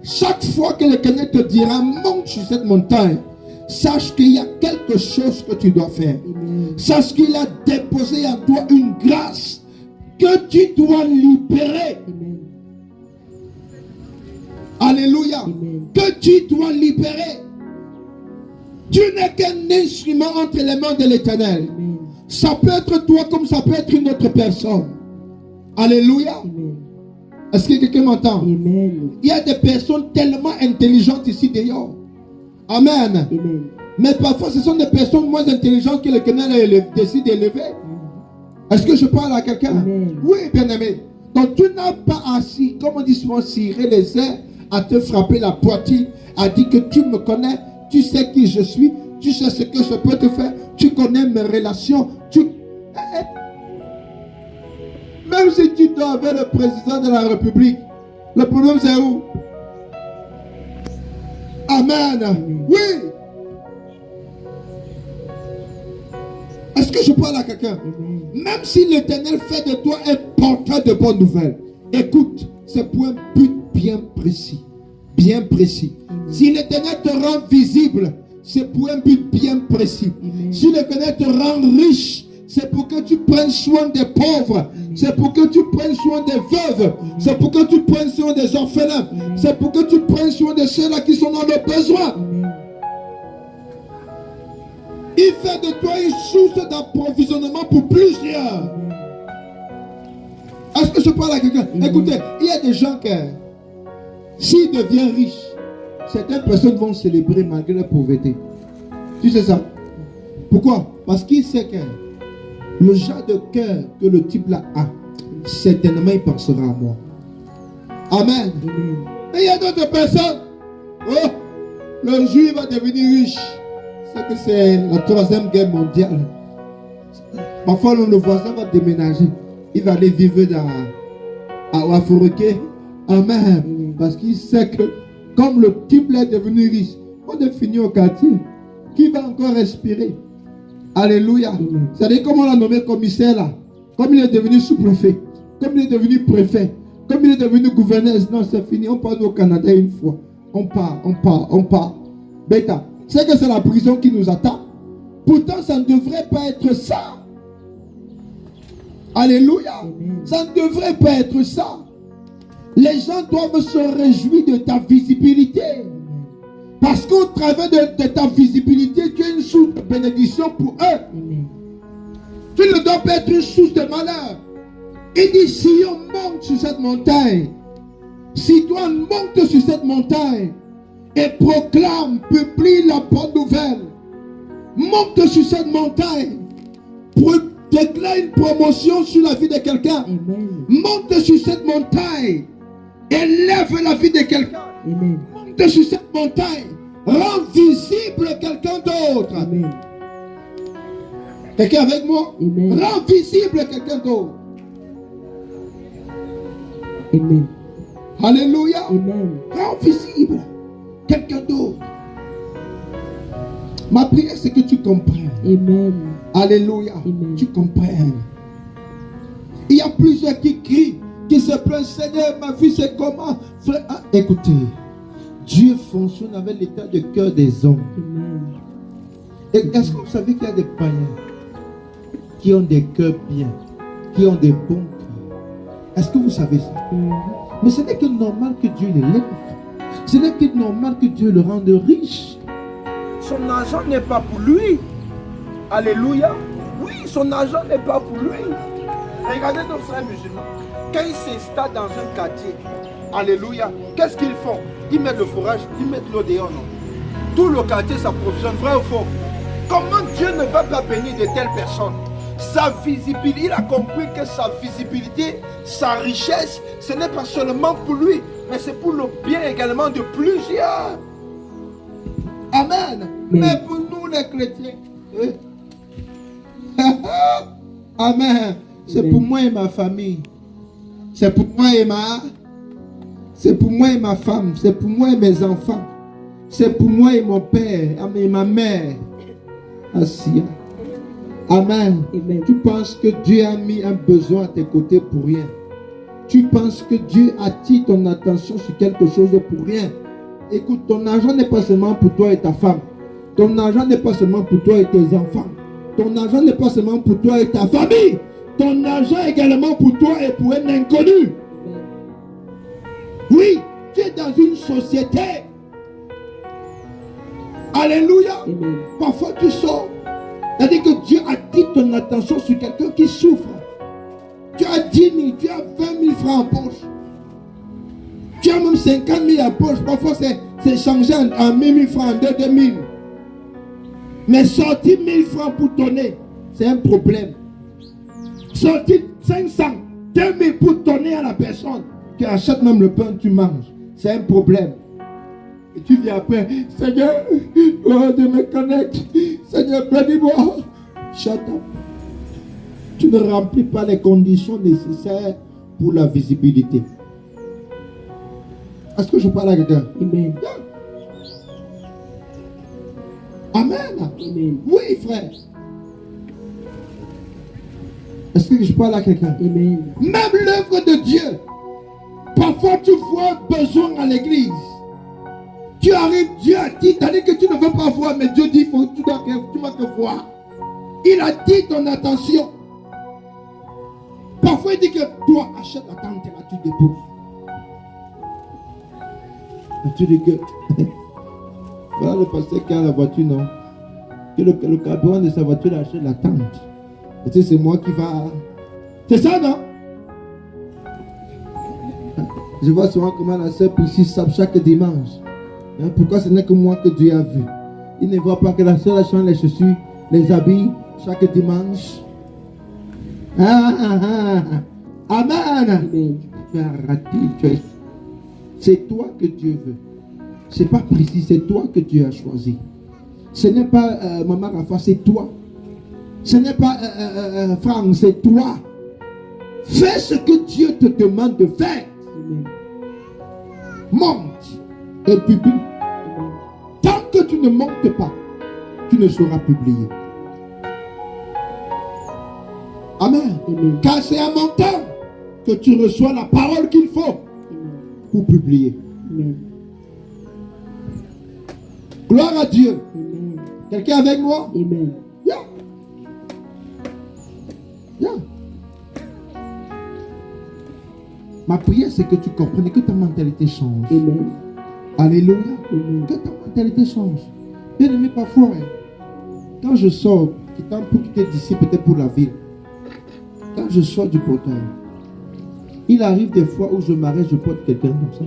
[SPEAKER 1] Chaque fois que le Seigneur te dira monte sur cette montagne, sache qu'il y a quelque chose que tu dois faire.
[SPEAKER 2] Amen.
[SPEAKER 1] Sache qu'il a déposé en toi une grâce que tu dois libérer.
[SPEAKER 2] Amen.
[SPEAKER 1] Alléluia.
[SPEAKER 2] Amen.
[SPEAKER 1] Que tu dois libérer. Tu n'es qu'un instrument entre les mains de l'Éternel.
[SPEAKER 2] Amen.
[SPEAKER 1] Ça peut être toi comme ça peut être une autre personne. Alléluia.
[SPEAKER 2] Amen.
[SPEAKER 1] Est-ce que quelqu'un m'entend?
[SPEAKER 2] Amen.
[SPEAKER 1] Il y a des personnes tellement intelligentes ici dehors. Amen.
[SPEAKER 2] Amen.
[SPEAKER 1] Mais parfois, ce sont des personnes moins intelligentes que l'Éternel décide d'élever. Est-ce que je parle à quelqu'un? Oui, bien-aimé. Donc, tu n'as pas assis, comme on dit souvent, cirer les airs, à te frapper la poitrine, à dire que tu me connais, tu sais qui je suis, tu sais ce que je peux te faire, tu connais mes relations, Même si tu dors avec le président de la République, le problème c'est où? Amen. Oui. Est-ce que je parle à quelqu'un? Même si l'Éternel fait de toi un porteur de bonnes nouvelles, écoute, c'est pour un but bien précis. Bien précis. Si l'Éternel te rend visible, c'est pour un but bien précis. Si l'Éternel te rend riche, c'est pour que tu prennes soin des pauvres. C'est pour que tu prennes soin des veuves. C'est pour que tu prennes soin des orphelins. C'est pour que tu prennes soin de ceux-là qui sont dans le besoin. Il fait de toi une source d'approvisionnement pour plusieurs. Est-ce que je parle à quelqu'un? Écoutez, il y a des gens qui, s'ils deviennent riches, certaines personnes vont célébrer malgré leur pauvreté. Tu sais ça? Pourquoi? Parce qu'il sait que le genre de cœur que le type là a, certainement il pensera à moi. Amen. Et il y a d'autres personnes. Oh, le jour il va devenir riche. C'est que c'est la 3e guerre mondiale. Parfois le voisin va déménager. Il va aller vivre à Wafureke. Amen. Parce qu'il sait que comme le type là est devenu riche, on est fini au quartier. Qui va encore respirer? Alléluia. C'est-à-dire comme on l'a nommé commissaire là. Comme il est devenu sous-préfet. Comme il est devenu préfet. Comme il est devenu gouverneur. Non, c'est fini. On part au Canada une fois. On part. Bêta. C'est que c'est la prison qui nous attend. Pourtant, ça ne devrait pas être ça. Alléluia. Ça ne devrait pas être ça. Les gens doivent se réjouir de ta visibilité. Parce qu'au travers de ta visibilité, tu es une source de bénédiction pour eux. Tu ne dois pas être une source de malheur. Il dit, si on monte sur cette montagne, si toi monte sur cette montagne, et proclame, publie la bonne nouvelle. Monte sur cette montagne. Déclare une promotion sur la vie de quelqu'un. Monte sur cette montagne. Élève la vie de quelqu'un. Monte sur cette montagne. Rends visible quelqu'un d'autre. Quelqu'un avec moi? Rends visible quelqu'un d'autre.
[SPEAKER 2] Amen.
[SPEAKER 1] Alléluia.
[SPEAKER 2] Amen.
[SPEAKER 1] Rends visible quelqu'un d'autre. Ma prière, c'est que tu comprennes.
[SPEAKER 2] Amen.
[SPEAKER 1] Alléluia.
[SPEAKER 2] Amen.
[SPEAKER 1] Tu comprennes. Il y a plusieurs qui crient, qui se plaignent. Seigneur, ma vie, c'est comment? Frère, écoutez, Dieu fonctionne avec l'état de cœur des hommes.
[SPEAKER 2] Amen.
[SPEAKER 1] Et est-ce que vous savez qu'il y a des païens qui ont des cœurs bien, qui ont des bons cœurs? Est-ce que vous savez ça? Mais ce n'est que normal que Dieu les lève. Ce n'est que normal que Dieu le rende riche.
[SPEAKER 3] Son argent n'est pas pour lui. Alléluia. Oui, son argent n'est pas pour lui. Regardez nos frères musulmans. Quand ils s'installent dans un quartier, alléluia, qu'est-ce qu'ils font? Ils mettent le fourrage, ils mettent l'eau dehors, non? Tout le quartier s'approvisionne, vrai ou faux? Comment Dieu ne va pas bénir de telles personnes? Sa visibilité, il a compris que sa visibilité, sa richesse, ce n'est pas seulement pour lui, mais c'est pour le bien également de plusieurs. Amen.
[SPEAKER 1] Mais pour nous les chrétiens, Amen. C'est pour moi et ma famille. C'est pour moi et c'est pour moi et ma femme. C'est pour moi et mes enfants. C'est pour moi et mon père et ma mère. Assia. Amen.
[SPEAKER 2] Amen.
[SPEAKER 1] Tu penses que Dieu a mis un besoin à tes côtés pour rien. Tu penses que Dieu attire ton attention sur quelque chose pour rien. Écoute, ton argent n'est pas seulement pour toi et ta femme. Ton argent n'est pas seulement pour toi et tes enfants. Ton argent n'est pas seulement pour toi et ta famille. Ton argent est également pour toi et pour un inconnu. Oui, tu es dans une société. Alléluia.
[SPEAKER 2] Amen.
[SPEAKER 1] Parfois tu sors. C'est-à-dire que Dieu attire ton attention sur quelqu'un qui souffre. Tu as 10 000, tu as 20 000 francs en poche. Tu as même 50 000 en poche. Parfois c'est changé en 1 000 francs, en 2 000. Mais sortir 1000 francs pour donner, c'est un problème. Sortir 500, 2000 pour donner à la personne qui achète même le pain que tu manges, c'est un problème. Et tu dis après, Seigneur, oh, Dieu me connecte. Seigneur, bénis-moi. Shut up. Tu ne remplis pas les conditions nécessaires pour la visibilité. Est-ce que je parle à quelqu'un?
[SPEAKER 2] Amen.
[SPEAKER 1] Amen.
[SPEAKER 2] Amen.
[SPEAKER 1] Oui, frère. Est-ce que je parle à quelqu'un?
[SPEAKER 2] Amen.
[SPEAKER 1] Même l'œuvre de Dieu. Parfois, tu vois un besoin à l'église. Tu arrives, Dieu a dit, t'as dit que tu ne veux pas voir, mais Dieu dit, tu vas te voir. Il a dit ton attention. Parfois, il dit que toi, achète la tente, là, tu déposes. Et tu dis que, voilà le pasteur qui a la voiture, non? Que le carburant de sa voiture achète la tente. Et tu sais, c'est moi qui va. C'est ça, non? Je vois souvent comment la sœur Priscille sape chaque dimanche. Hein, pourquoi ce n'est que moi que Dieu a vu? Il ne voit pas que la sœur change les chaussures, les habits chaque dimanche. Amen.
[SPEAKER 2] Amen.
[SPEAKER 1] Tu as raté. C'est toi que Dieu veut. C'est pas Priscille, c'est toi que Dieu a choisi. Ce n'est pas Maman Rafa, c'est toi. Ce n'est pas Franck, c'est toi. Fais ce que Dieu te demande de faire.
[SPEAKER 2] Amen.
[SPEAKER 1] Monte et publie.
[SPEAKER 2] Amen.
[SPEAKER 1] Tant que tu ne montes pas, tu ne sauras publier. Amen.
[SPEAKER 2] Amen.
[SPEAKER 1] Car c'est en montant que tu reçois la parole qu'il faut
[SPEAKER 2] Amen.
[SPEAKER 1] pour publier.
[SPEAKER 2] Amen.
[SPEAKER 1] Gloire à Dieu.
[SPEAKER 2] Amen.
[SPEAKER 1] Quelqu'un avec moi?
[SPEAKER 2] Amen.
[SPEAKER 1] Yeah. Yeah. Ma prière, c'est que tu comprennes que ta mentalité change.
[SPEAKER 2] Amen.
[SPEAKER 1] Alléluia.
[SPEAKER 2] Amen.
[SPEAKER 1] Que ta mentalité change. Bien aimé, parfois, quand je sors, quittant pour quitter d'ici, peut-être pour la ville, quand je sors du portail, il arrive des fois où je m'arrête, je porte quelqu'un comme ça.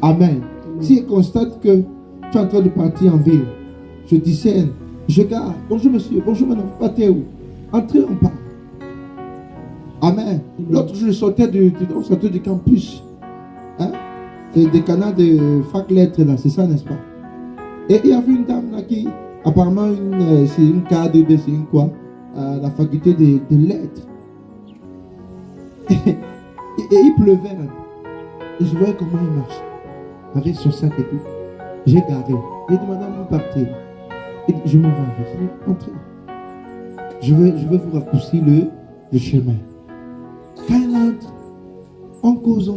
[SPEAKER 1] Amen. Si je constate que tu es en train de partir en ville, je discerne, je garde. Bonjour monsieur, bonjour madame, partez où? Entrez, on part. Amen. L'autre jour, je sortais du campus. Hein? Des canaux de fac lettres là, c'est ça, n'est-ce pas? Et il y avait une dame là qui, apparemment, c'est une cadre, c'est une quoi, à la faculté de lettres. Et il pleuvait là. Et je voyais comment il marche. Avec son sac et tout. J'ai gardé. J'ai dit, madame, vous partez. Et je m'en vais. Je dis, entrez. Je vais vous raccourcir le chemin. Quand elle entre, on cause.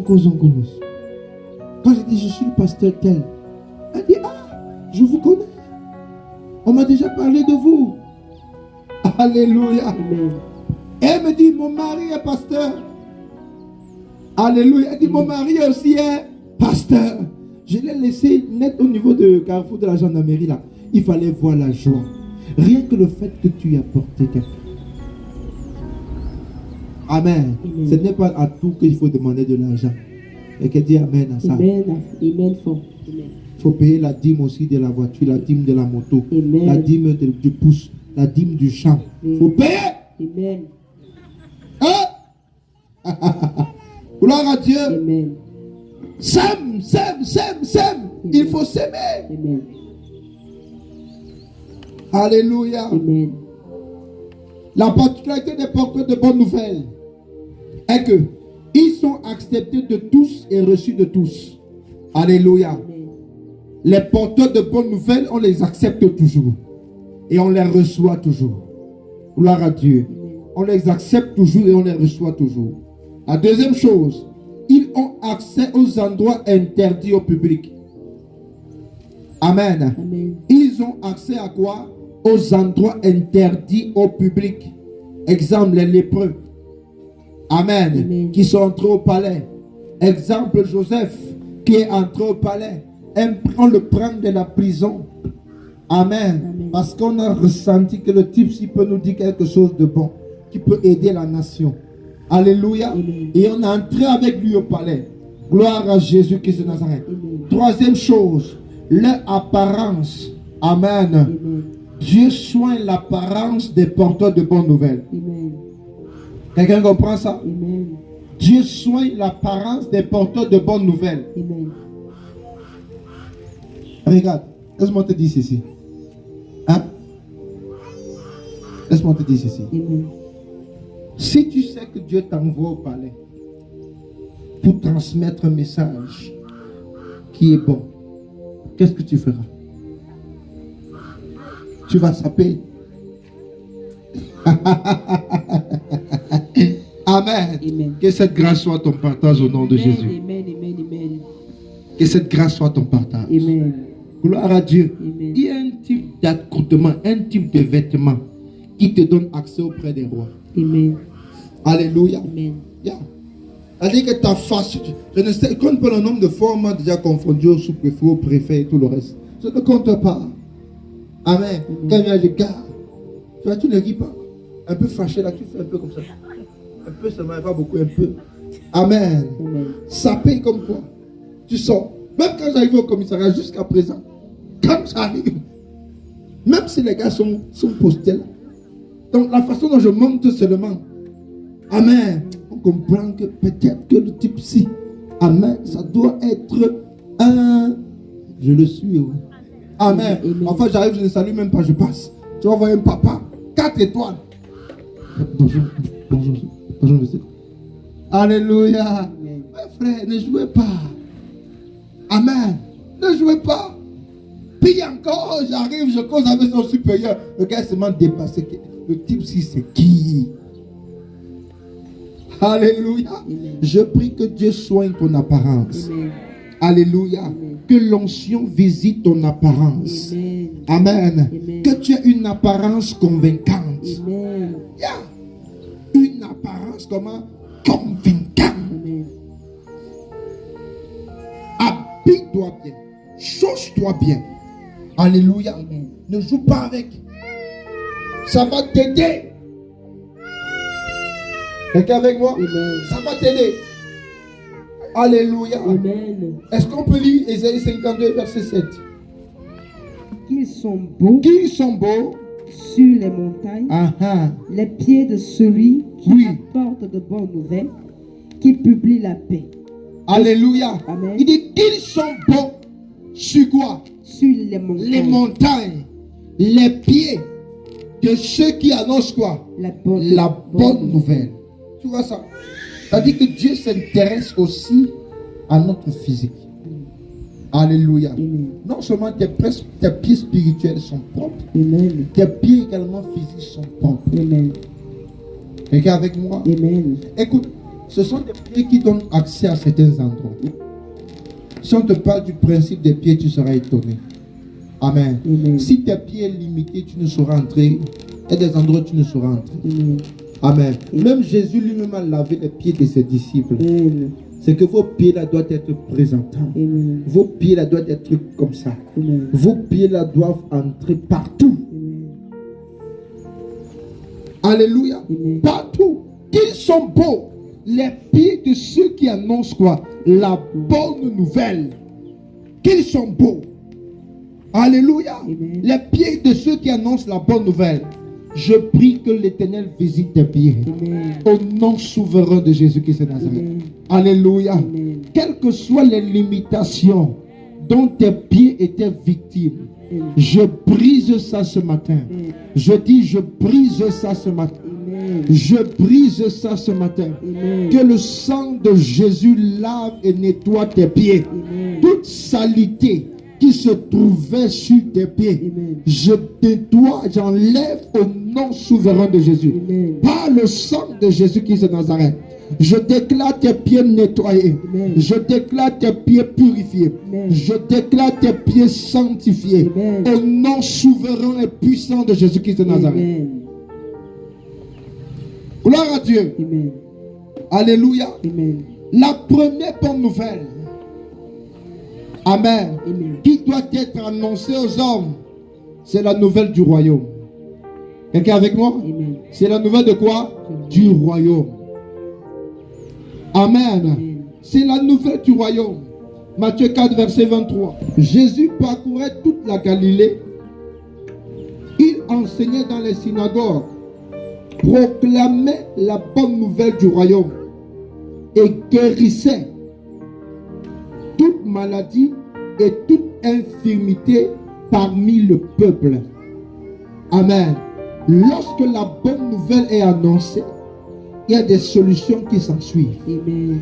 [SPEAKER 1] Quand je dis, je suis le pasteur tel, elle dit, ah, je vous connais. On m'a déjà parlé de vous. Alléluia.
[SPEAKER 2] Amen.
[SPEAKER 1] Et elle me dit, mon mari est pasteur. Alléluia. Elle dit, mon mari aussi est pasteur. Je l'ai laissé net au niveau de carrefour de la gendarmerie là. Il fallait voir la joie. Rien que le fait que tu aies apporté quelqu'un. Amen.
[SPEAKER 2] Amen.
[SPEAKER 1] Ce n'est pas à tout qu'il faut demander de l'argent. Et qu'elle dit amen à ça.
[SPEAKER 2] Amen. Amen. Amen.
[SPEAKER 1] Il faut payer la dîme aussi de la voiture, la dîme de la moto,
[SPEAKER 2] Amen.
[SPEAKER 1] la dîme du pouce, la dîme du champ. Il faut payer.
[SPEAKER 2] Amen.
[SPEAKER 1] Hein? Gloire à Dieu.
[SPEAKER 2] Amen.
[SPEAKER 1] Sème. Il faut s'aimer.
[SPEAKER 2] Amen.
[SPEAKER 1] Alléluia.
[SPEAKER 2] Amen.
[SPEAKER 1] La particularité des porteurs de bonnes nouvelles est que ils sont acceptés de tous et reçus de tous. Alléluia.
[SPEAKER 2] Amen.
[SPEAKER 1] Les porteurs de bonnes nouvelles, on les accepte toujours. Et on les reçoit toujours. Gloire à Dieu.
[SPEAKER 2] Amen.
[SPEAKER 1] On les accepte toujours et on les reçoit toujours. La deuxième chose, ils ont accès aux endroits interdits au public. Amen.
[SPEAKER 2] Amen.
[SPEAKER 1] Ils ont accès à quoi? Aux endroits interdits au public. Exemple, les lépreux. Amen.
[SPEAKER 2] Amen.
[SPEAKER 1] Qui sont entrés au palais. Exemple, Joseph, qui est entré au palais. On le prend de la prison. Amen.
[SPEAKER 2] Amen.
[SPEAKER 1] Parce qu'on a ressenti que le type, s'il peut nous dire quelque chose de bon, qui peut aider la nation. Alléluia.
[SPEAKER 2] Amen.
[SPEAKER 1] Et on est entré avec lui au palais. Gloire à Jésus-Christ de Nazareth.
[SPEAKER 2] Amen.
[SPEAKER 1] Troisième chose, leur apparence Amen.
[SPEAKER 2] Amen.
[SPEAKER 1] Dieu soigne l'apparence des porteurs de bonnes nouvelles.
[SPEAKER 2] Amen.
[SPEAKER 1] Quelqu'un comprend ça?
[SPEAKER 2] Amen.
[SPEAKER 1] Dieu soigne l'apparence des porteurs de bonnes nouvelles.
[SPEAKER 2] Amen.
[SPEAKER 1] Regarde, laisse-moi te dire ceci. Hein? Laisse-moi te dire ceci.
[SPEAKER 2] Amen.
[SPEAKER 1] Si tu sais que Dieu t'envoie au palais pour transmettre un message qui est bon, qu'est-ce que tu feras? Tu vas saper. Amen.
[SPEAKER 2] Amen.
[SPEAKER 1] Que cette grâce soit ton partage au nom de Jésus.
[SPEAKER 2] Amen. Amen. Amen.
[SPEAKER 1] Que cette grâce soit ton partage.
[SPEAKER 2] Amen.
[SPEAKER 1] Gloire à Dieu.
[SPEAKER 2] Amen.
[SPEAKER 1] Il y a un type d'accoutrement, un type de vêtement qui te donne accès auprès des rois.
[SPEAKER 2] Amen.
[SPEAKER 1] Alléluia.
[SPEAKER 2] Amen.
[SPEAKER 1] Yeah. C'est-à-dire que ta face, je ne sais, compte pas le nombre de fois on m'a déjà confondu au sous-préfet, au préfet et tout le reste. Je ne compte pas. Amen. Quand il y a des gars, tu vois, tu ne ris pas. Un peu fâché là, tu fais un peu comme ça. Un peu seulement, pas beaucoup, un peu. Amen.
[SPEAKER 2] Amen.
[SPEAKER 1] Ça paye comme quoi. Tu sors. Même quand j'arrive au commissariat jusqu'à présent, quand j'arrive, même si les gars sont postés là, donc la façon dont je monte seulement, amen, on comprend que peut-être que le type ci, amen, ça doit être un, je le suis, oui. Amen.
[SPEAKER 2] Amen.
[SPEAKER 1] Enfin, j'arrive, je ne salue même pas, je passe. Tu vas voir un papa, 4 étoiles. Bonjour, bonjour, bonjour, monsieur. Alléluia.
[SPEAKER 2] Amen.
[SPEAKER 1] Mais frère, ne jouez pas. Amen. Ne jouez pas. Puis encore, j'arrive, je cause avec son supérieur. Le gars se m'a dépassé. Le type ci, c'est qui? Alléluia.
[SPEAKER 2] Amen.
[SPEAKER 1] Je prie que Dieu soigne ton apparence.
[SPEAKER 2] Amen.
[SPEAKER 1] Alléluia.
[SPEAKER 2] Amen.
[SPEAKER 1] Que l'onction visite ton apparence.
[SPEAKER 2] Amen.
[SPEAKER 1] Amen.
[SPEAKER 2] Amen.
[SPEAKER 1] Que tu aies une apparence convaincante.
[SPEAKER 2] Amen.
[SPEAKER 1] Yeah. Une apparence comment? Convaincante.
[SPEAKER 2] Amen.
[SPEAKER 1] Habille-toi bien. Chose-toi bien. Alléluia.
[SPEAKER 2] Amen.
[SPEAKER 1] Ne joue pas avec. Ça va t'aider. Quelqu'un avec moi?
[SPEAKER 2] Amen.
[SPEAKER 1] Ça va t'aider. Alléluia.
[SPEAKER 2] Amen.
[SPEAKER 1] Est-ce qu'on peut lire Ésaïe 52, verset 7?
[SPEAKER 2] Qu'ils sont beaux
[SPEAKER 1] Qui sont beaux?
[SPEAKER 2] sur les montagnes, les pieds de celui qui
[SPEAKER 1] Oui.
[SPEAKER 2] apporte de bonnes nouvelles, qui publie la paix.
[SPEAKER 1] Alléluia.
[SPEAKER 2] Amen.
[SPEAKER 1] Il dit qu'ils sont beaux sur quoi?
[SPEAKER 2] Sur les montagnes.
[SPEAKER 1] Les montagnes. Les pieds de ceux qui annoncent quoi?
[SPEAKER 2] La bonne,
[SPEAKER 1] La bonne nouvelle. Tu vois ça? C'est-à-dire que Dieu s'intéresse aussi à notre physique. Alléluia.
[SPEAKER 2] Amen.
[SPEAKER 1] Non seulement tes pieds spirituels sont propres,
[SPEAKER 2] Amen.
[SPEAKER 1] tes pieds également physiques sont propres.
[SPEAKER 2] Amen.
[SPEAKER 1] Quelqu'un avec moi?
[SPEAKER 2] Amen.
[SPEAKER 1] Écoute, ce sont des pieds qui donnent accès à certains endroits. Si on te parle du principe des pieds, tu seras étonné. Amen.
[SPEAKER 2] Amen.
[SPEAKER 1] Si tes pieds sont limités, tu ne sauras entrer. Il y a des endroits où tu ne sauras entrer.
[SPEAKER 2] Amen.
[SPEAKER 1] Amen. Même Jésus lui-même a lavé les pieds de ses disciples.
[SPEAKER 2] Amen.
[SPEAKER 1] C'est que vos pieds là doivent être présentables.
[SPEAKER 2] Amen.
[SPEAKER 1] Vos pieds là doivent être comme ça.
[SPEAKER 2] Amen.
[SPEAKER 1] Vos pieds là doivent entrer partout.
[SPEAKER 2] Amen.
[SPEAKER 1] Alléluia.
[SPEAKER 2] Amen.
[SPEAKER 1] Partout. Qu'ils sont beaux. Les pieds de ceux qui annoncent quoi? La bonne nouvelle. Qu'ils sont beaux. Alléluia.
[SPEAKER 2] Amen.
[SPEAKER 1] Les pieds de ceux qui annoncent la bonne nouvelle. Je prie que l'Éternel visite tes pieds.
[SPEAKER 2] Amen.
[SPEAKER 1] Au nom souverain de Jésus-Christ de Nazareth.
[SPEAKER 2] Amen.
[SPEAKER 1] Alléluia.
[SPEAKER 2] Amen.
[SPEAKER 1] Quelles que soient les limitations dont tes pieds étaient victimes,
[SPEAKER 2] Amen.
[SPEAKER 1] je brise ça ce matin.
[SPEAKER 2] Amen.
[SPEAKER 1] Je dis, je brise ça ce matin.
[SPEAKER 2] Amen.
[SPEAKER 1] Je brise ça ce matin.
[SPEAKER 2] Amen.
[SPEAKER 1] Que le sang de Jésus lave et nettoie tes pieds.
[SPEAKER 2] Amen.
[SPEAKER 1] Toute saleté qui se trouvait sur tes pieds,
[SPEAKER 2] Amen.
[SPEAKER 1] je nettoie, j'enlève au nom souverain de Jésus.
[SPEAKER 2] Amen.
[SPEAKER 1] Par le sang de Jésus-Christ de Nazareth, je déclare tes pieds nettoyés.
[SPEAKER 2] Amen.
[SPEAKER 1] Je déclare tes pieds purifiés.
[SPEAKER 2] Amen.
[SPEAKER 1] Je déclare tes pieds sanctifiés.
[SPEAKER 2] Amen.
[SPEAKER 1] Au nom souverain et puissant de Jésus-Christ de Nazareth.
[SPEAKER 2] Amen.
[SPEAKER 1] Gloire à Dieu.
[SPEAKER 2] Amen.
[SPEAKER 1] Alléluia.
[SPEAKER 2] Amen.
[SPEAKER 1] La première bonne nouvelle, amen,
[SPEAKER 2] Amen.
[SPEAKER 1] qui doit être annoncée aux hommes, c'est la nouvelle du royaume. Quelqu'un avec moi?
[SPEAKER 2] Amen.
[SPEAKER 1] C'est la nouvelle de quoi? Du royaume. Amen.
[SPEAKER 2] Amen.
[SPEAKER 1] C'est la nouvelle du royaume. Matthieu 4, verset 23. Jésus parcourait toute la Galilée, Il enseignait dans les synagogues, proclamait la bonne nouvelle du royaume et guérissait toute maladie et toute infirmité parmi le peuple. Amen. Lorsque la bonne nouvelle est annoncée, il y a des solutions qui s'en suivent.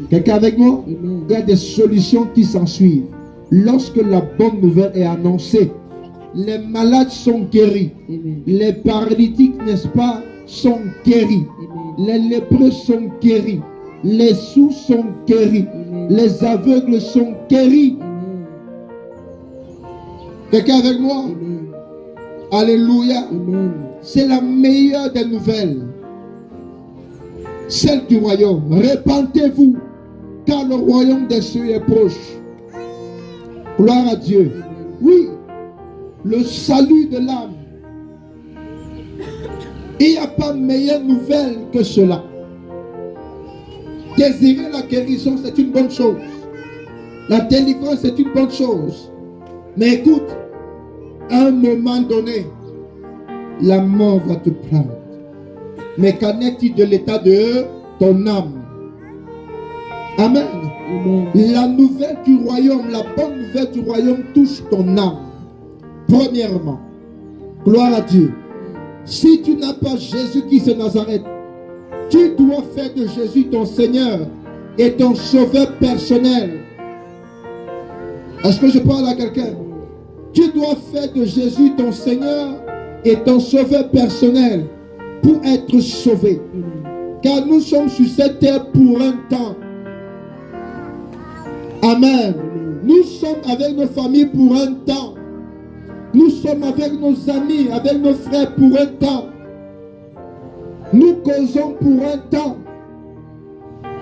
[SPEAKER 1] Quelqu'un avec moi? Amen. Il y a des solutions qui s'en suivent. Lorsque la bonne nouvelle est annoncée, les malades sont guéris. Amen. Les paralytiques, n'est-ce pas, sont guéris. Amen. Les lépreux sont guéris. Les sourds sont guéris. Amen. Les aveugles sont guéris. Amen. Quelqu'un avec moi? Amen. Alléluia. Amen. C'est la meilleure des nouvelles. Celle du royaume. Répentez-vous, car le royaume des cieux est proche. Gloire à Dieu. Oui, le salut de l'âme. Il n'y a pas meilleure nouvelle que cela. Désirer la guérison, c'est une bonne chose. La délivrance, c'est une bonne chose. Mais écoute, à un moment donné, la mort va te prendre. Mais qu'en est-il de l'état de ton âme? Amen. Amen. La nouvelle du royaume, la bonne nouvelle du royaume touche ton âme. Premièrement, gloire à Dieu. Si tu n'as pas Jésus-Christ de Nazareth, tu dois faire de Jésus ton Seigneur et ton sauveur personnel. Est-ce que je parle à quelqu'un? Tu dois faire de Jésus ton Seigneur et ton sauveur personnel pour être sauvé. Car nous sommes sur cette terre pour un temps. Amen. Nous sommes avec nos familles pour un temps. Nous sommes avec nos amis, avec nos frères pour un temps. Nous causons pour un temps.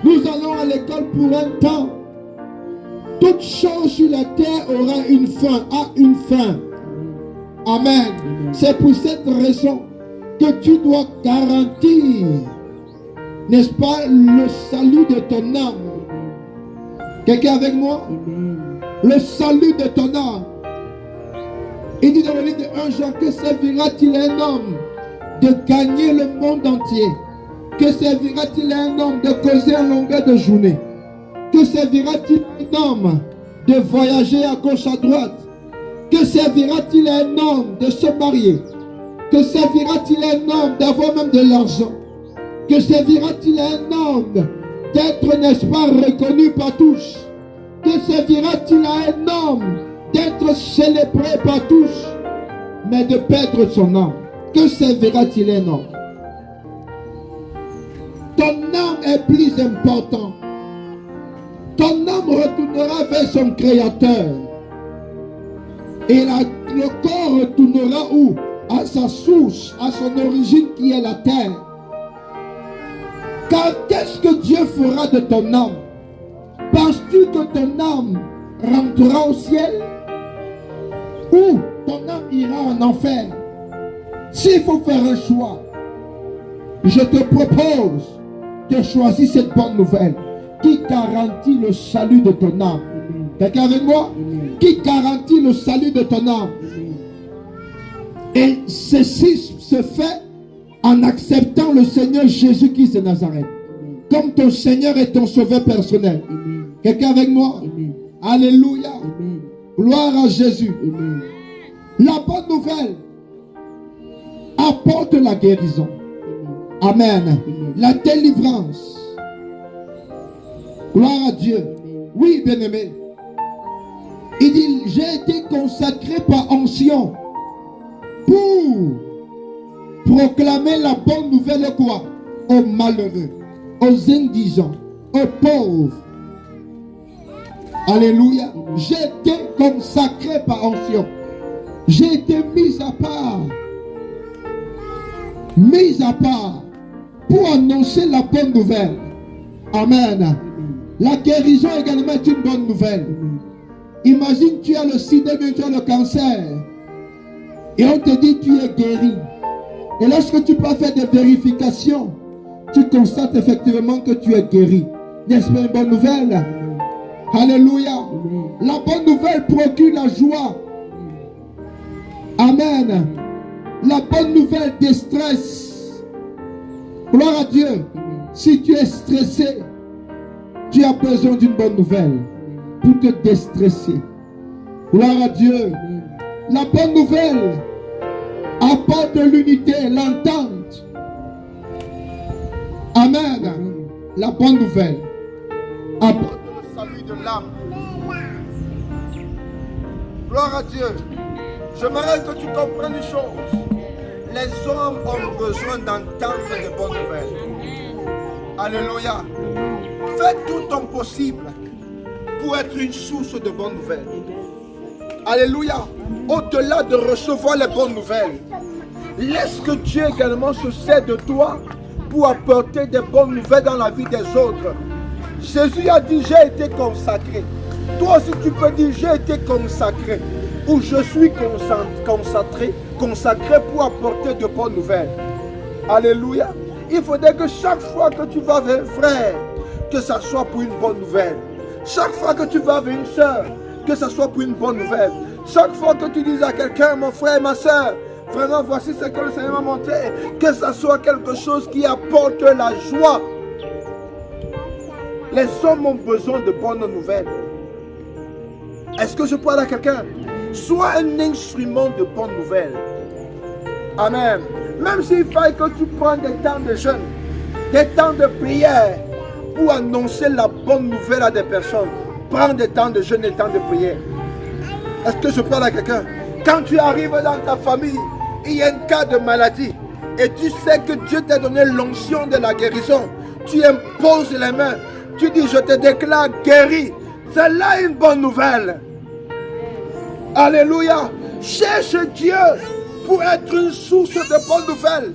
[SPEAKER 1] Nous allons à l'école pour un temps. Toute chose sur la terre aura une fin, a une fin. Amen. C'est pour cette raison que tu dois garantir, n'est-ce pas, le salut de ton âme. Quelqu'un avec moi? Le salut de ton âme. Il dit dans le livre de 1 Jean, que servira-t-il à un homme de gagner le monde entier? Que servira-t-il à un homme de causer en longueur de journée? Que servira-t-il à un homme de voyager à gauche à droite? Que servira-t-il à un homme de se marier? Que servira-t-il à un homme d'avoir même de l'argent? Que servira-t-il à un homme d'être, n'est-ce pas, reconnu par tous? Que servira-t-il à un homme d'être célébré par tous, mais de perdre son âme? Que servira-t-il à un homme? Ton âme est plus importante. Ton âme retournera vers son Créateur. Et le corps retournera où? À sa source, à son origine qui est la terre. Car qu'est-ce que Dieu fera de ton âme? Penses-tu que ton âme rentrera au ciel? Ou ton âme ira en enfer? S'il faut faire un choix, je te propose de choisir cette bonne nouvelle qui garantit le salut de ton âme. Quelqu'un avec moi? Qui garantit le salut de ton âme. Et ceci se fait en acceptant le Seigneur Jésus-Christ de Nazareth comme ton Seigneur et ton sauveur personnel. Quelqu'un avec moi? Alléluia. Gloire à Jésus. La bonne nouvelle apporte la guérison. Amen. La délivrance. Gloire à Dieu. Oui, bien-aimé. Il dit, j'ai été consacré par onction pour proclamer la bonne nouvelle quoi? Aux malheureux, aux indigents, aux pauvres. Alléluia. J'ai été consacré par onction. J'ai été mis à part. Mis à part pour annoncer la bonne nouvelle. Amen. La guérison également est une bonne nouvelle. Imagine, tu as le sida, tu as le cancer. Et on te dit tu es guéri. Et lorsque tu peux faire des vérifications, tu constates effectivement que tu es guéri. N'est-ce pas une bonne nouvelle? Alléluia. La bonne nouvelle procure la joie. Amen. La bonne nouvelle déstresse. Gloire à Dieu. Si tu es stressé, tu as besoin d'une bonne nouvelle pour te déstresser. Gloire à Dieu. La bonne nouvelle apporte l'unité, l'entente. Amen. La bonne nouvelle apporte le salut de l'âme. Gloire à Dieu. J'aimerais que tu comprennes une chose. Les hommes ont besoin d'entendre de bonnes nouvelles. Alléluia. Fais tout ton possible pour être une source de bonnes nouvelles. Alléluia. Au-delà de recevoir les bonnes nouvelles, laisse que Dieu également se sert de toi pour apporter des bonnes nouvelles dans la vie des autres. Jésus a dit, j'ai été consacré. Toi aussi tu peux dire, j'ai été consacré. Ou je suis consacré pour apporter de bonnes nouvelles. Alléluia. Il faudrait que chaque fois que tu vas vers un frère, que ça soit pour une bonne nouvelle. Chaque fois que tu vas vers une soeur, que ça soit pour une bonne nouvelle. Chaque fois que tu dis à quelqu'un, mon frère, ma soeur, vraiment voici ce que le Seigneur m'a montré, que ça soit quelque chose qui apporte la joie. Les hommes ont besoin de bonnes nouvelles. Est-ce que je parle à quelqu'un? Sois un instrument de bonnes nouvelles. Amen. Même s'il faille que tu prennes des temps de jeûne, des temps de prière pour annoncer la bonne nouvelle à des personnes, prends des temps de jeûne et des temps de prière. Est-ce que je parle à quelqu'un? Quand tu arrives dans ta famille, il y a un cas de maladie et tu sais que Dieu t'a donné l'onction de la guérison, tu imposes les mains, tu dis je te déclare guéri. C'est là une bonne nouvelle. Alléluia. Cherche Dieu pour être une source de bonnes nouvelles.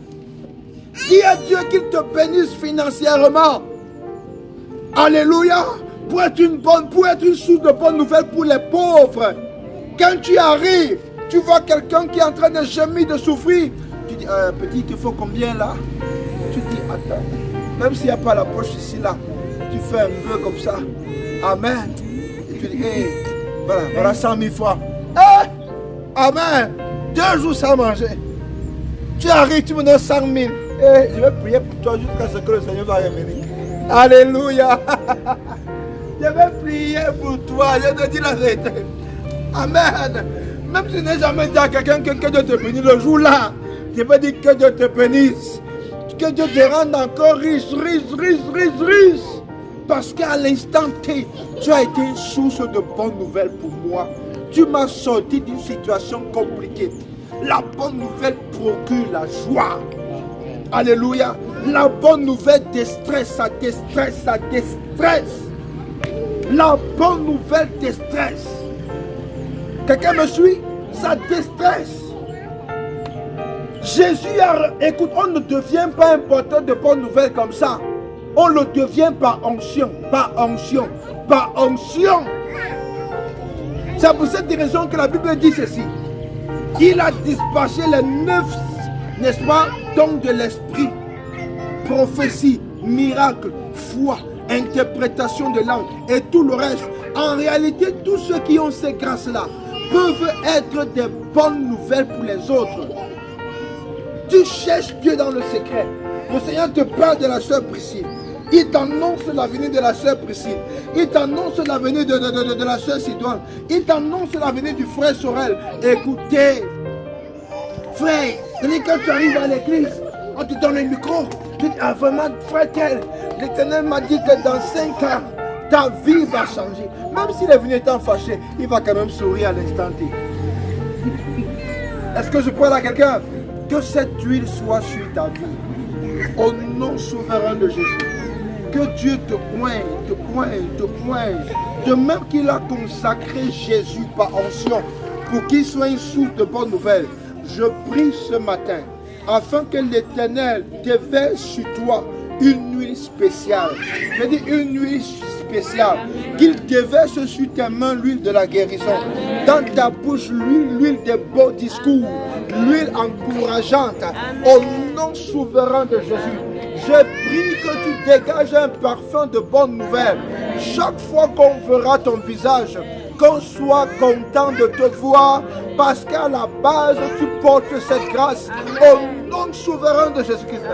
[SPEAKER 1] Dis à Dieu qu'il te bénisse financièrement. Alléluia. Pour être une source de bonnes nouvelles pour les pauvres. Quand tu arrives, tu vois quelqu'un qui est en train de gémir, de souffrir. Tu dis, petit, il te faut combien là? Tu dis, attends. Même s'il n'y a pas la poche ici là, tu fais un peu comme ça. Amen. Et tu dis, hey, voilà 100 000 francs. Hey, amen. 2 jours sans manger. Tu arrives, tu me donnes 100 000. Hey, je vais prier pour toi jusqu'à ce que le Seigneur va revenir. Alléluia. Je vais prier pour toi. Je te dis la vérité. Amen. Même si tu n'as jamais dit à quelqu'un que Dieu te bénisse le jour là, je vais dire que Dieu te bénisse. Que Dieu te rende encore riche. Parce qu'à l'instant T, tu as été une source de bonnes nouvelles pour moi. Tu m'as sorti d'une situation compliquée. La bonne nouvelle procure la joie. Alléluia. La bonne nouvelle déstresse, ça déstresse. La bonne nouvelle déstresse. Quelqu'un me suit? Ça déstresse. Jésus a... Écoute, on ne devient pas un porteur de bonnes nouvelles comme ça. On le devient par onction. C'est pour cette raison que la Bible dit ceci. Il a dispatché les 9, n'est-ce pas, dons de l'esprit. Prophétie, miracle, foi, interprétation de langue et tout le reste. En réalité, tous ceux qui ont ces grâces-là peuvent être des bonnes nouvelles pour les autres. Tu cherches Dieu dans le secret. Le Seigneur te parle de la sœur Priscille. Il t'annonce la venue de la sœur Priscille. Il t'annonce la venue de la sœur Sidoine. Il t'annonce la venue du frère Sorel. Écoutez, frère, quand tu arrives à l'église, on te donne le micro. Tu dis, ah vraiment, frère tel, l'Éternel m'a dit que dans 5 ans, ta vie va changer. Même s'il est venu étant fâché, il va quand même sourire à l'instant T. Est-ce que je parle à quelqu'un? Que cette huile soit sur ta vie. Au nom souverain de Jésus. Que Dieu te pointe. De même qu'il a consacré Jésus par onction pour qu'il soit une source de bonnes nouvelles. Je prie ce matin afin que l'Éternel déverse sur toi une huile spéciale. Je dis une huile spéciale. Qu'il déverse sur tes mains l'huile de la guérison. Dans ta bouche, l'huile des beaux discours. L'huile encourageante. Au nom souverain de Jésus. Je prie que tu dégages un parfum de bonnes nouvelles. Chaque fois qu'on verra ton visage,
[SPEAKER 3] qu'on soit content de te voir parce qu'à la base, tu portes cette grâce au nom souverain de Jésus-Christ.